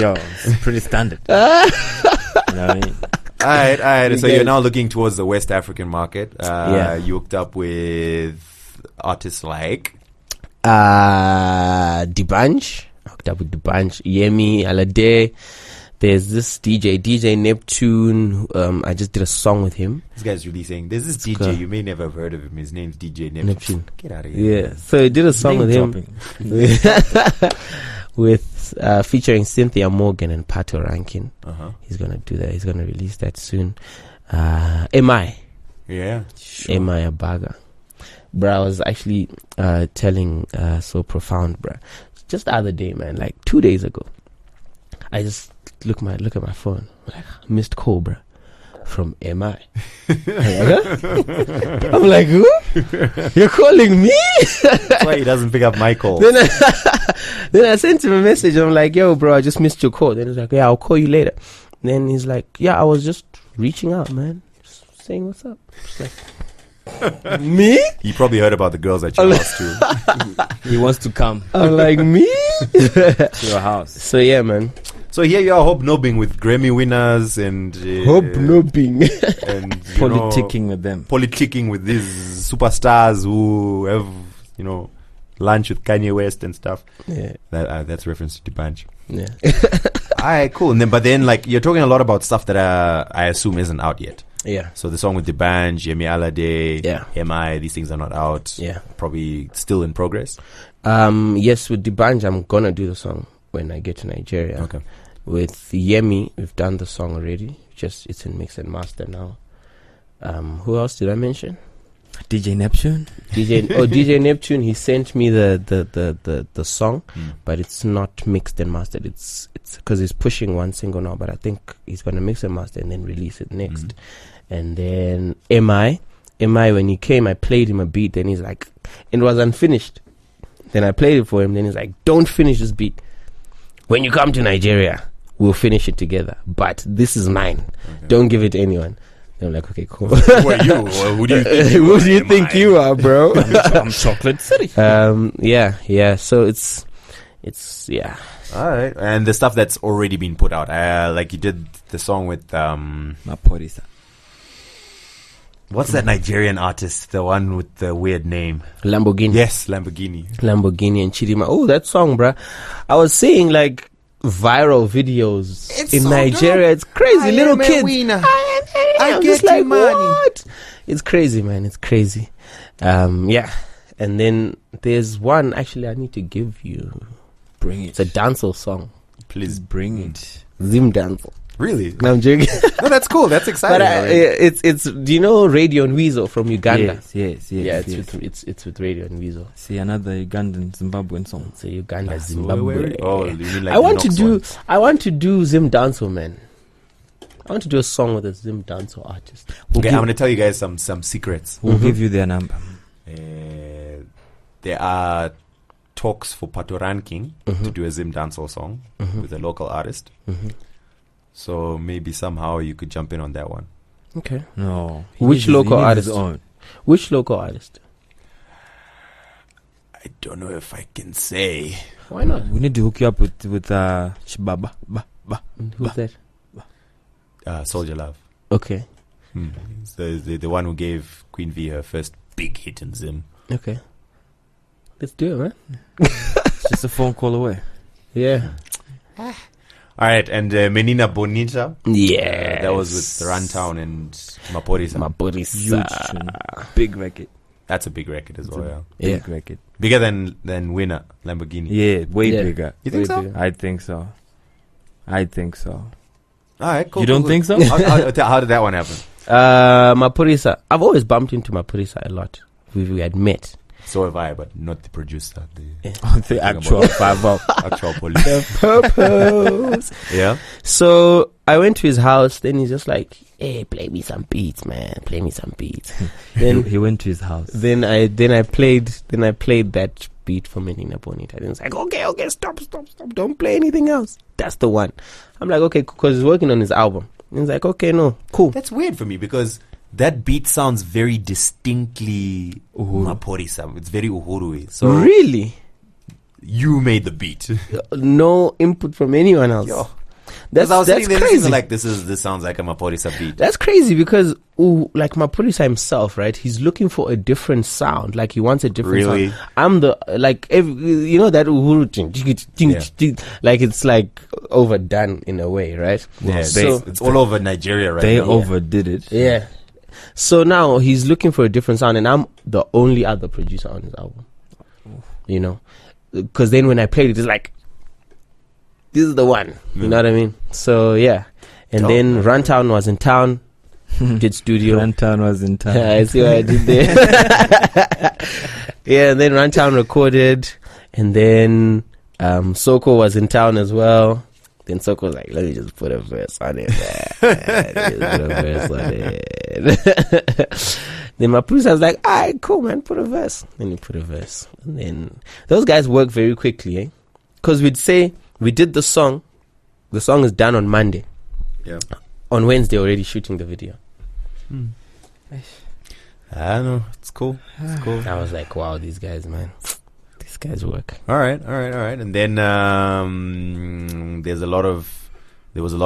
pretty standard. You know what I mean? All right. So you're now looking towards the West African market. You hooked up with artists like D'banj. I hooked up with D'banj, Yemi Alade. There's this DJ Neptune. I just did a song with him. This guy's really saying, there's this DJ, you may never have heard of him. His name's DJ Neptune. Get out of here. Yeah. So I did a song with him. With featuring Cynthia Morgan and Pato Rankin. He's gonna do that. He's gonna release that soon. MI. Yeah. Sure. MI Abaga. Bruh, I was actually telling So Profound, bruh. Just the other day, man, like 2 days ago, I just look at my phone, like, missed call, bruh, from MI. I'm like, who? You're calling me? That's why he doesn't pick up my call. Then I sent him a message. I'm like, yo, bro, I just missed your call. Then he's like, yeah, I'll call you later. Then he's like, yeah, I was just reaching out, man, just saying what's up. Just like, me? He probably heard about the girls that you lost to. He wants to come I'm like, me? to your house. So yeah, man. So here you are hobnobbing with Grammy winners and Hobnobbing. and Politicking with them. Politicking with these superstars who have lunch with Kanye West and stuff. Yeah. That's reference to Dibanj. Yeah. Alright, cool. And then like you're talking a lot about stuff that I assume isn't out yet. Yeah. So the song with Dibanj, Yemi Alade, Yeah. MI, these things are not out. Yeah. Probably still in progress. Yes, with Dibanj, I'm gonna do the song when I get to Nigeria. Okay. With Yemi, we've done the song already. It's in mix and master now. Who else did I mention? DJ Neptune. DJ Neptune. He sent me the song, but it's not mixed and mastered. It's because he's pushing one single now, but I think he's gonna mix and master and then release it next. And then MI, when he came, I played him a beat. Then he's like, it was unfinished. Then I played it for him. Then he's like, don't finish this beat. When you come to Nigeria, we'll finish it together. But this is mine. Okay. Don't give it to anyone. I'm like, okay, cool. Who are you? Who do you think you Who are? do you think you are, bro? I'm Chocolate City. Yeah. So it's yeah. All right. And the stuff that's already been put out, like you did the song with Maphorisa. What's that Nigerian artist? The one with the weird name. Lamborghini. Yes, Lamborghini And Chidima. Oh, that song, bruh. I was seeing like viral videos in so Nigeria. dope. It's crazy. Little kids. I I'm get just like, you money. what? It's crazy, man. It's crazy. Yeah. And then there's one, actually, I need to give you. Bring it. It's a dancehall song. Please Bring it. Zim dancehall. Really? No, I'm joking. No, that's cool. That's exciting. But it's do you know Radio and Weasel from Uganda? Yes. Yeah, it's with Radio and Weasel. See, another Ugandan Zimbabwean song. It's a Uganda So Zimbabwe. oh, you mean like I want to Knox do one? I want to do Zim dancehall, man. I want to do a song with a Zim dancehall artist. Okay, I'm going to tell you guys some secrets. We'll give you their number. There are talks for Pato Ranking to do a Zim dancehall song with a local artist. So maybe somehow you could jump in on that one. Okay. No. Which local artist? On. Which local artist? I don't know if I can say. Why not? We need to hook you up with Shibaba. Who's that? Soldier Love. Okay. So the one who gave Queen V her first big hit in Zim. Okay. Let's do it, man. It's just a phone call away. Yeah. All right, and Menina Bonita. Yeah. That was with Runtown and Maphorisa. Maphorisa. Huge. Big record. That's a big record as well, yeah. Big record. Bigger than Winner, Lamborghini. Yeah, way bigger. You think so? I think so. All right, cool. You don't think so? How did that one happen? Maphorisa. I've always bumped into Maphorisa a lot. We had met. So have I, but not the producer. The actual actual police. Purpose. Yeah. So I went to his house. Then he's just like, "Hey, play me some beats, man. Play me some beats." Then he went to his house. Then I played that beat for Menina Bonita. Then it's like, okay, stop. Don't play anything else. That's the one. I'm like, okay, because he's working on his album. And he's like, okay, no, cool. That's weird for me because that beat sounds very distinctly Maphorisa. It's very Uhuru. So really, you made the beat. no input from anyone else. Yo. Because I was that's sitting there crazy. listening like this sounds like a Maphorisa beat. That's crazy because, like Maphorisa himself, right? He's looking for a different sound. Like he wants a different Really? sound. I'm the you know that like it's like overdone in a way, right? Yeah, So it's all over Nigeria right They now. overdid it. yeah. So now he's looking for a different sound, and I'm the only other producer on his album. You know, because then when I played it, it's like, this is the one. You know what I mean? So yeah, and Dope, then man. Runtown was in town, did studio. Runtown was in town. I see what I did there. Yeah, and then Runtown recorded, and then Soko was in town as well. Then Soko was like, let me just put a verse on it, man. Just put a verse on it. Then my producer was like, all right, cool, man, put a verse. Then he put a verse. And then those guys work very quickly, eh? Because we'd say, we did the song is done on Monday. Yeah. On Wednesday, already shooting the video. I don't know. It's cool. It's cool. I was like, wow, these guys, man. These guys work. All right. And then there was a lot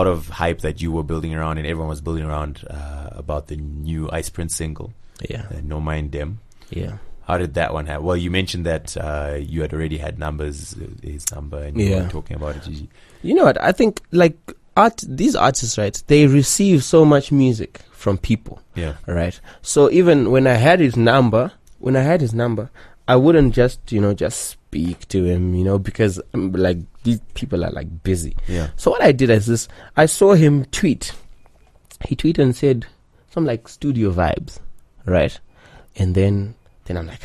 of hype that you were building around, and everyone was building around about the new Ice Prince single, Yeah. No Mind Dem. Yeah. How did that one happen? Well, you mentioned that you had already had his number, and you were talking about it. You know what? I think like these artists, right? They receive so much music from people, Yeah. right? So even when I had his number, I wouldn't just speak to him, because like these people are like busy. Yeah. So what I did is this: I saw him tweet. He tweeted and said some like studio vibes, right? And then I'm like,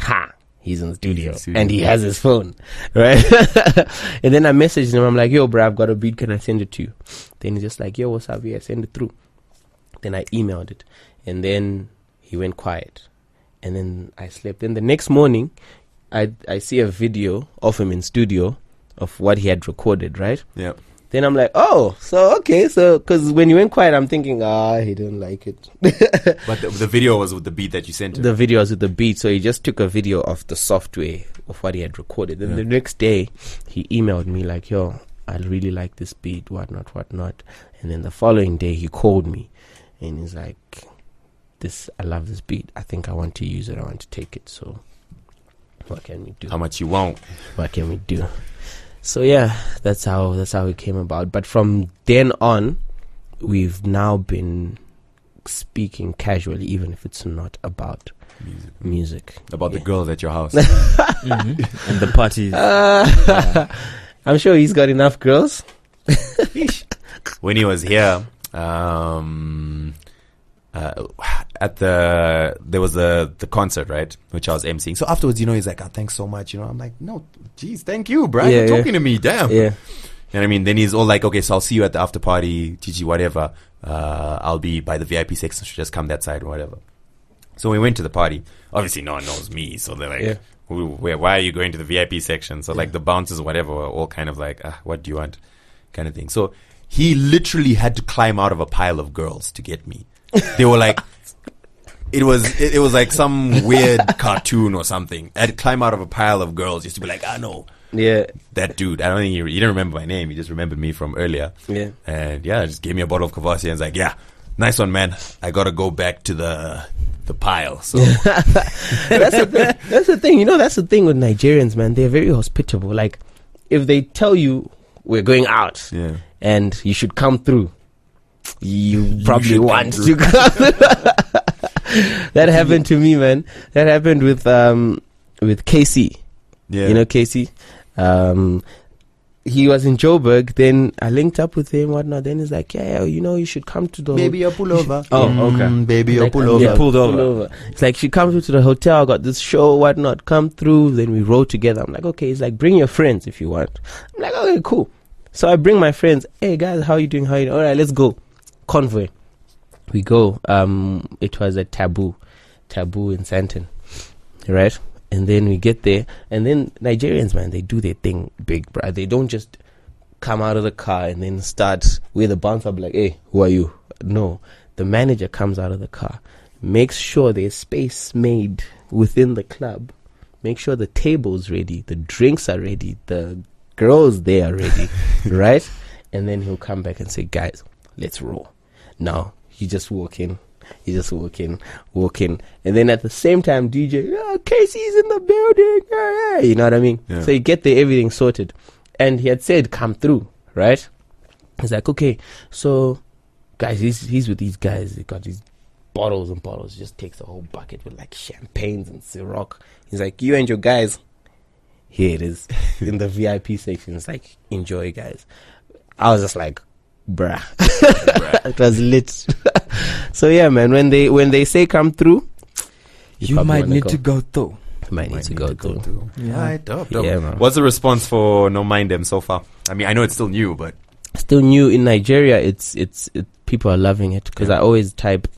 he's in the studio and he has his phone, right? And then I messaged him. I'm like, yo, bro, I've got a beat. Can I send it to you? Then he's just like, yo, what's up? Yeah, send it through. Then I emailed it, and then he went quiet, and then I slept. Then the next morning, I see a video of him in studio of what he had recorded, right? Yeah. Then I'm like, because when he went quiet, I'm thinking, he didn't like it. But the video was with the beat that you sent him. The video was with the beat, so he just took a video of the software of what he had recorded. Then the next day, he emailed me like, yo, I really like this beat, whatnot. And then the following day, he called me, and he's like, I love this beat. I think I want to use it. I want to take it. So what can we do? How much you want? What can we do? So yeah, that's how it came about. But from then on, we've now been speaking casually, even if it's not about music. About the girls at your house. And the parties. I'm sure he's got enough girls. When he was here, there was the concert, right, which I was emceeing. So afterwards, he's like, thanks so much. I'm like, no, geez, thank you, Brian. Yeah, You're talking to me, damn. Yeah. You know what I mean? Then he's all like, okay, so I'll see you at the after party, TG, whatever. I'll be by the VIP section, so just come that side or whatever. So we went to the party. Obviously, no one knows me, so they're like, why are you going to the VIP section? So like the bouncers or whatever were all kind of like, what do you want? Kind of thing. So he literally had to climb out of a pile of girls to get me. They were like, it was like some weird cartoon or something. I had to climb out of a pile of girls just to be like, no. Yeah. That dude, I don't think he didn't remember my name. He just remembered me from earlier. Yeah. And just gave me a bottle of Kvass and was like, nice one, man. I got to go back to the pile. So That's the thing. That's the thing with Nigerians, man. They're very hospitable. Like, if they tell you we're going out and you should come through, you probably want to come through. That happened to me, man. That happened with Casey. Yeah. You know Casey? He was in Joburg. Then I linked up with him, whatnot. Then he's like, you should come to the... Baby, I'll pull over. Oh, okay. Baby, I'll Like, pull over. yeah, He pulled over. It's like, she comes to the hotel, I got this show, whatnot, come through. Then we rode together. I'm like, okay. He's like, bring your friends if you want. I'm like, okay, cool. So I bring my friends. Hey, guys, how you doing? All right, let's go. Convoy. We go. It was a taboo in Santon, right? And then we get there, and then Nigerians, man, they do their thing big, bro. They don't just come out of the car and then start with a bouncer, be like, hey, who are you? No, the manager comes out of the car, makes sure there's space made within the club, make sure the table's ready, the drinks are ready, the girls there are ready, right? and then he'll come back and say, guys, let's roll. Now you just walk in, and then at the same time DJ, Casey's in the building, you know what I mean? Yeah. So you get there, everything sorted. And he had said come through, right? He's like, okay, so guys, he's with these guys, they got these bottles and bottles, just takes a whole bucket with like champagnes and Ciroc. He's like, you and your guys, here it is in the VIP section. It's like, enjoy, guys. I was just like, bruh. It was lit. So yeah, man, when they say come through, you might need to go through. Might need to go through. Yeah, right, dope. Yeah, man. What's the response for No Mind Dem so far? I mean, I know it's still new, but Still new in Nigeria. It's people are loving it because I always type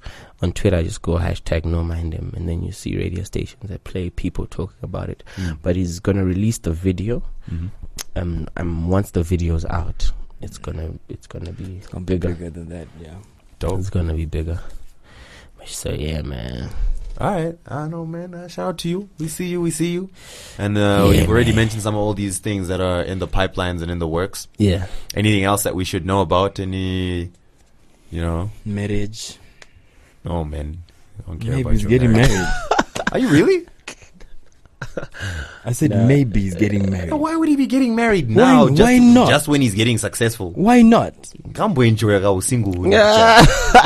on Twitter, I just go hashtag No Mind Dem, and then you see radio stations that play people talking about it. But he's gonna release the video. Once the video's out, it's gonna be bigger than that. Yeah, dope. It's gonna be bigger. So yeah, man. All right, I know, man. Shout out to you. We see you. And Yeah, we've already man. mentioned some of all these things that are in the pipelines and in the works. Yeah. Anything else that we should know about? Any, marriage. Oh man, I don't care Maybe about he's your getting marriage. married. Are you really? I said maybe he's getting married. Why would he be getting married now? Why not? Just when he's getting successful. Why not? Single.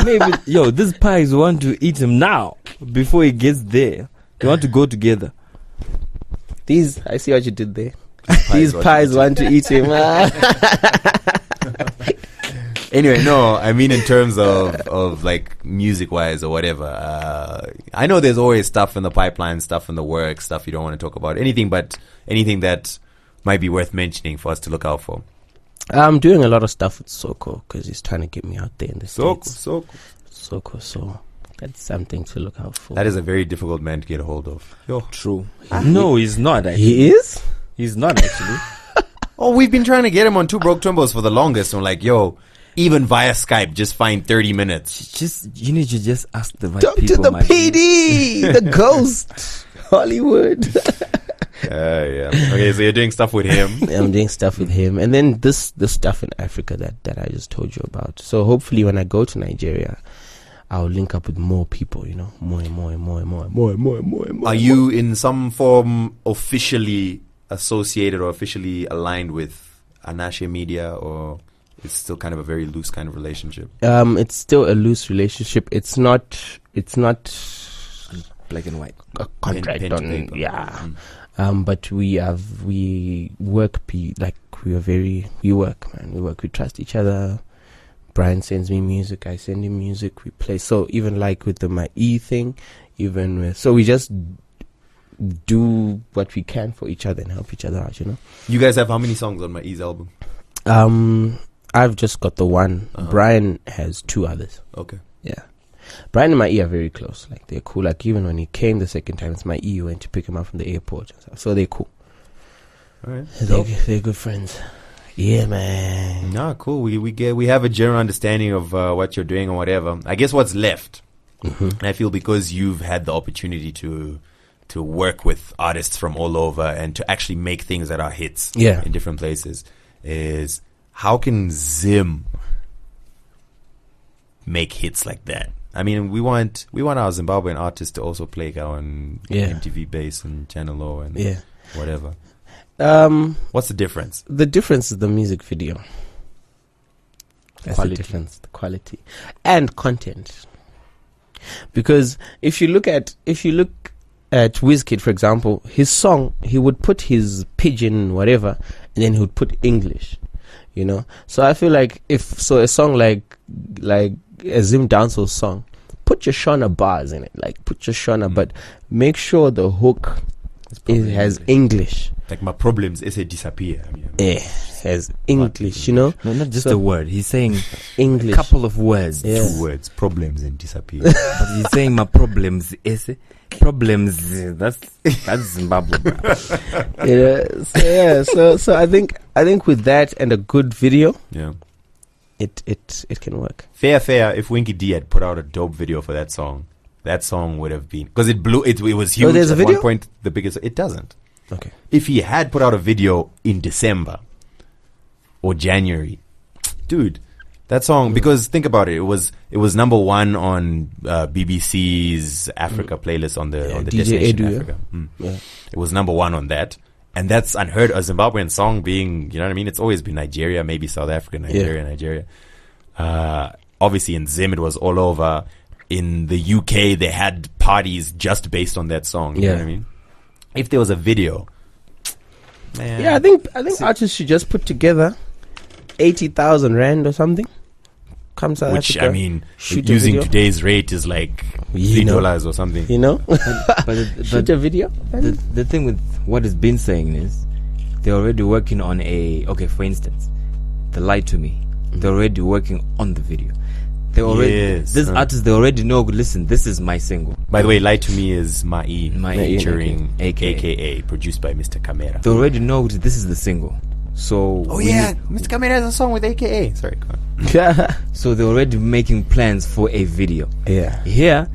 Maybe these pies want to eat him now before he gets there. They want to go together. I see what you did there. These pies want to eat him. Anyway, no, I mean in terms of like music wise or whatever. I know there's always stuff in the pipeline, stuff in the works, stuff you don't want to talk about. Anything that might be worth mentioning for us to look out for. I'm doing a lot of stuff with Soko because he's trying to get me out there in the States. Soko. So that's something to look out for. That is a very difficult man to get a hold of. True. No, he's not. Actually. He is? He's not actually. Oh, we've been trying to get him on Two Broke Twimbos for the longest. I'm like, even via Skype, just find 30 minutes. You need to just ask the right Talk people. to the PD, the ghost, Hollywood. Yeah. Okay, so you're doing stuff with him. I'm doing stuff with him, and then this stuff in Africa that I just told you about. So hopefully, when I go to Nigeria, I'll link up with more people. More. Are you in some form officially associated or officially aligned with Anashe Media, or it's still kind of a very loose kind of relationship? It's still a loose relationship. It's not Black and white. a contract Pen to on paper. but we work we work, man. We trust each other. Brian sends me music, I send him music, we play. So even like with the My E thing, so we just do what we can for each other and help each other out, You guys have how many songs on My E's album? I've just got the one. Brian has 2 others. Okay. Yeah. Brian and My E are very close. Like, they're cool. Like, even when he came the second time, it's My E who went to pick him up from the airport and stuff. So they're cool. All right. They're good friends. Yeah, man. Nah, cool. We have a general understanding of what you're doing or whatever. I guess what's left, I feel, because you've had the opportunity to work with artists from all over and to actually make things that are hits in different places, is how can Zim make hits like that? I mean, we want our Zimbabwean artists to also play on MTV Base and Channel O and whatever. What's the difference? The difference is the music video. That's the difference. The quality and content. Because if you look at Wizkid, for example, his song, he would put his pidgin whatever, and then he would put English. So I feel like a song like a Zim dancehall song, put your Shona bars in it, like put your Shona, but make sure the hook has English. Like my problems is disappear. Has English, No, not just a word. He's saying English. a couple of words. Yeah. 2 words, problems and disappear. But he's saying my problems is problems. That's Zimbabwe. Bro. So I think with that and a good video, it can work. Fair. If Winky D had put out a dope video for that song would have been, because it blew. It was huge. There's a at video? one point. The biggest. It doesn't. Okay. If he had put out a video in December or January, dude, that song, because think about it, it was number one on BBC's Africa playlist on the DJ Destination Edu, Africa. Yeah. It was number one on that. And that's unheard of. A Zimbabwean song being, you know what I mean? It's always been Nigeria, maybe South Africa, Nigeria. Obviously in Zim, it was all over. In the UK, they had parties just based on that song. You know what I mean? If there was a video, man. Yeah, I think artists should just put together 80,000 rand or something. Come South which, Africa, I mean, shoot a using video. today's rate is like $3 or something. You know? But Shoot a video. the thing with what it's been saying is they're already working on for instance, the Lie to Me. They're already working on the video. They already these artists, they already know, listen, this is my single. By the way, Lie to Me is Mai featuring AKA. AKA produced by Mr Kamera. They already know this is the single. So Mr Kamera has a song with AKA. Sorry, go on. so they're already making plans for a video. Yeah. Here,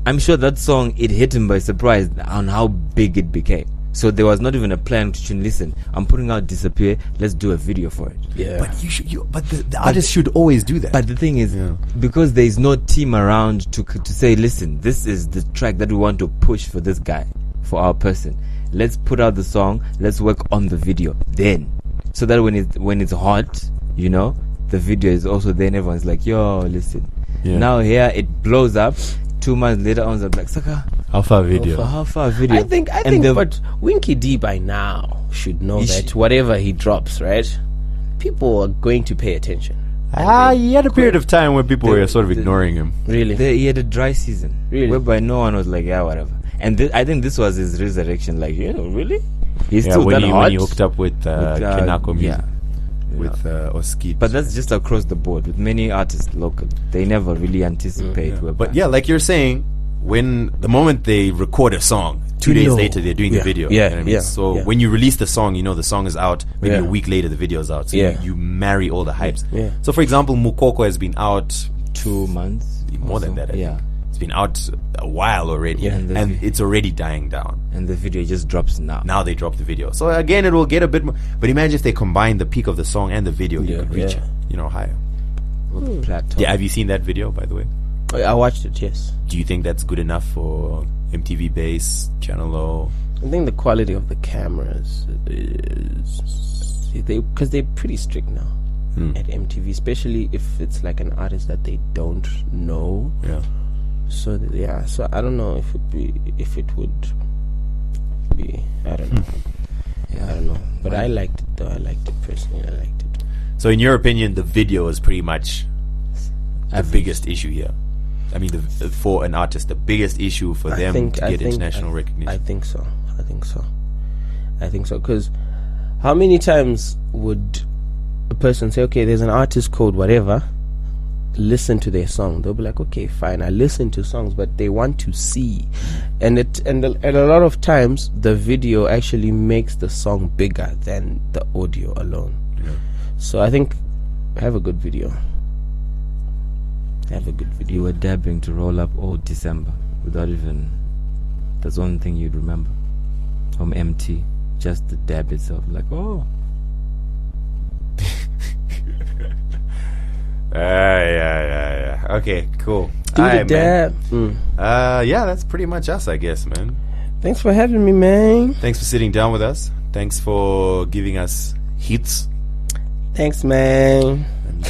I'm sure that song, it hit him by surprise on how big it became. So there was not even a plan to listen, I'm putting out Disappear, let's do a video for it. Yeah. But the artist should always do that. But the thing is, because there is no team around to say, listen, this is the track that we want to push for this guy, for our person. Let's put out the song, let's work on the video then. So that when it's hot, you know, the video is also there and everyone's like, yo, listen. Yeah. Now here it blows up. 2 months later on, I'm like, Saka, How far video? how far video? I think, but Winky D by now should know that whatever he drops, right, people are going to pay attention. He had a period of time where people were sort of ignoring him. Really? He had a dry season. Really? Whereby no one was like, yeah, whatever. And I think this was his resurrection. Like, really? He's still when that he, hot. when he hooked up with Kinako Music. Yeah. With Oskit. But that's just across the board with many artists local. They never really anticipate. But yeah, like you're saying, when the moment they record a song, 2 days later they're doing the video. Yeah, You know what I mean? So when you release the song, you know the song is out. Maybe a week later the video's out. So you marry all the hypes. Yeah. So for example, Mukoko has been out 2 months. more than that. I think. Yeah. It's been out a while already, and it's already dying down. And the video just drops now. Now they drop the video. So again, it will get a bit more. But imagine if they combine the peak of the song and the video, you could reach, higher. Plateau. Yeah, have you seen that video, by the way? I watched it, yes. Do you think that's good enough for MTV Base, Channel O? I think the quality of the cameras is because they're pretty strict now at MTV, especially if it's like an artist that they don't know. Yeah. So so I don't know if it would be. I don't know. I don't know. But I liked it though. I liked it personally. I liked it. So in your opinion, the video is pretty much the biggest issue here. I mean, for an artist, the biggest issue for them to get international recognition. I think so. Because how many times would a person say, okay, there's an artist called whatever, listen to their song? They'll be like, okay, fine, I listen to songs, but they want to see. And a lot of times, the video actually makes the song bigger than the audio alone. Yeah. So I think have a good video. You were dabbing to roll up all December without even. That's the only thing you'd remember from MT. Just the dab itself, like, oh. Yeah. Okay, cool. Do the dab. Yeah, that's pretty much us, I guess, man. Thanks for having me, man. Thanks for sitting down with us. Thanks for giving us hits. Thanks, man. And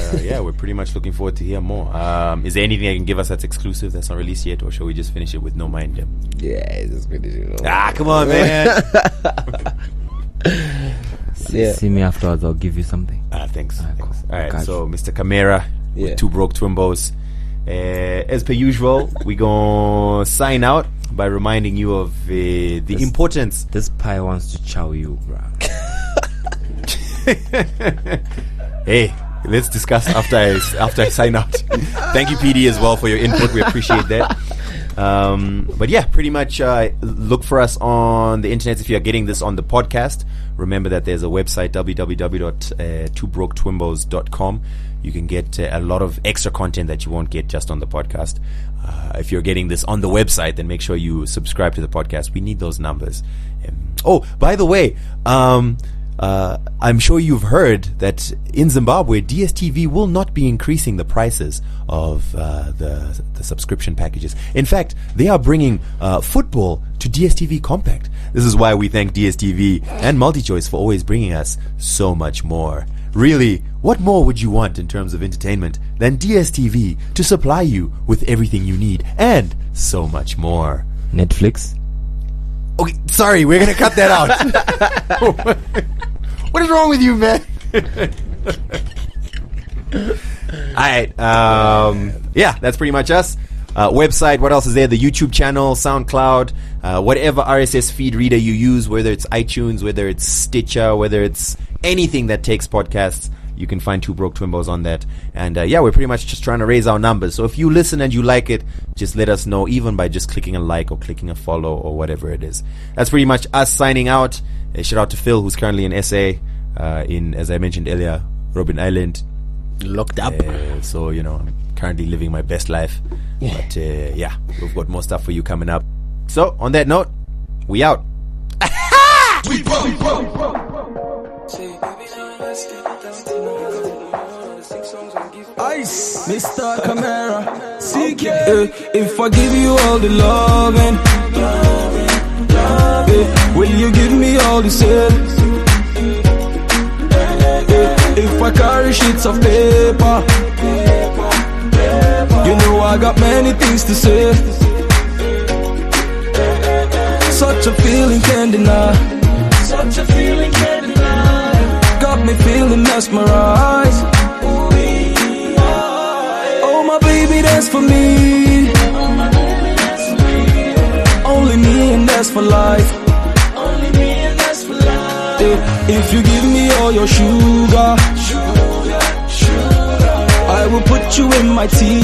we're pretty much looking forward to hear more. Is there anything I can give us that's exclusive that's not released yet, or shall we just finish it with no Mind Dem? Yeah, just finish it. Come on, man. See me afterwards, I'll give you something. Thanks. Cool. All right, Gotcha. so Mr. Kamera with Two Broke Twimbos. As per usual, we gonna sign out by reminding you of the importance. This pie wants to chow you, bro. Hey, let's discuss after I sign out. Thank you, PD, as well, for your input. We appreciate that. But yeah, pretty much look for us on the internet if you're getting this on the podcast. Remember that there's a website, www.twobroketwimbos.com. You can get a lot of extra content that you won't get just on the podcast. If you're getting this on the website, then make sure you subscribe to the podcast. We need those numbers. Oh, by the way, I'm sure you've heard that in Zimbabwe, DSTV will not be increasing the prices of the subscription packages. In fact, they are bringing football to DSTV Compact. This is why we thank DSTV and MultiChoice for always bringing us so much more. Really, what more would you want in terms of entertainment than DSTV to supply you with everything you need and so much more? Netflix. Okay, sorry, we're gonna cut that out. What is wrong with you, man? Alright, yeah, that's pretty much us. Website, what else is there? The YouTube channel, SoundCloud, whatever RSS feed reader you use, whether it's iTunes, whether it's Stitcher, whether it's anything that takes podcasts, you can find Two Broke Twimbos on that. And yeah, we're pretty much just trying to raise our numbers. So if you listen and you like it, just let us know, even by just clicking a like or clicking a follow or whatever it is. That's pretty much us signing out. Shout out to Phil, who's currently in SA, in, as I mentioned earlier, Robben Island. Locked up. So, you know, I'm currently living my best life. But yeah, we've got more stuff for you coming up. So, on that note, we out. We broke. Ice, Mr Kamera, CK. If I give you all the loving, will you give me all the same? If I carry sheets of paper, you know I got many things to say. Such a feeling can't deny. Such a feeling can't deny. Got me feeling mesmerized. Oh my baby, that's for me. Only me and that's for life. Only me and that's for life. If you give me all your sugar, I will put you in my tea.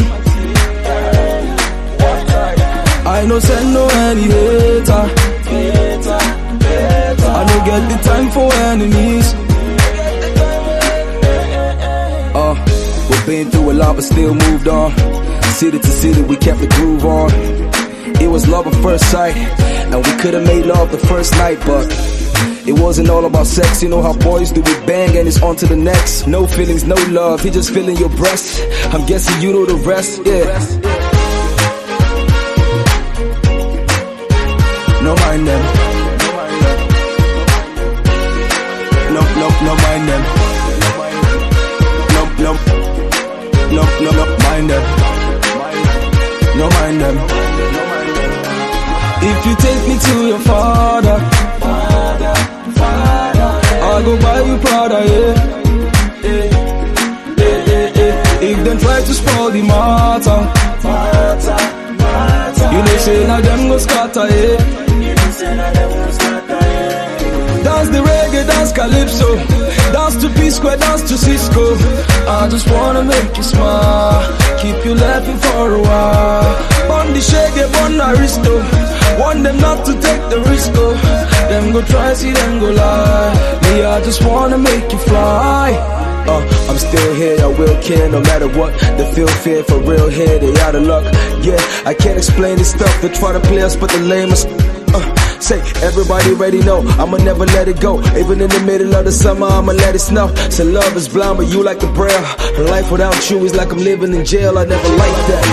I know send no any hater. I don't get the time for enemies. We've been through a lot but still moved on. City to city we kept the groove on. It was love at first sight, and we could've made love the first night, but it wasn't all about sex. You know how boys do, we bang and it's on to the next. No feelings, no love, he just feeling your breast. I'm guessing you know the rest, yeah. No mind them. No mind them. No mind them. No mind them. If you take me to your father, I'll go buy you Prada, yeah. If them try to spoil the matter, you know say now them go scatter, yeah. Dance the reggae, dance calypso, dance to P-Square, dance to Cisco. I just wanna make you smile, keep you laughing for a while. On the shaggy, on Aristo, want them not to take the risk, oh. Them go try, see them go lie. Me, I just wanna make you fly. I'm still here, I will care no matter what. They feel fear for real here, they out of luck. Yeah, I can't explain this stuff. They try to play us, but the lamest. Say, everybody already know, I'ma never let it go. Even in the middle of the summer, I'ma let it snow. Say love is blind, but you like the braille. Life without you is like I'm living in jail. I never liked that.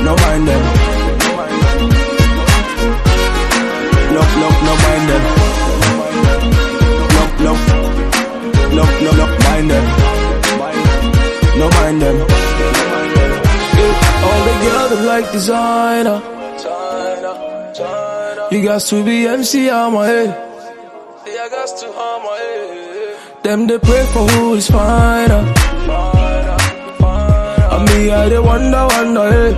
No mind them. No mind them. No mind them. No mind them. All the girls that like designer. You got to be MC on my head. Yeah, I got to on my head. Them they pray for who is finer. I mean, I they wonder, hey.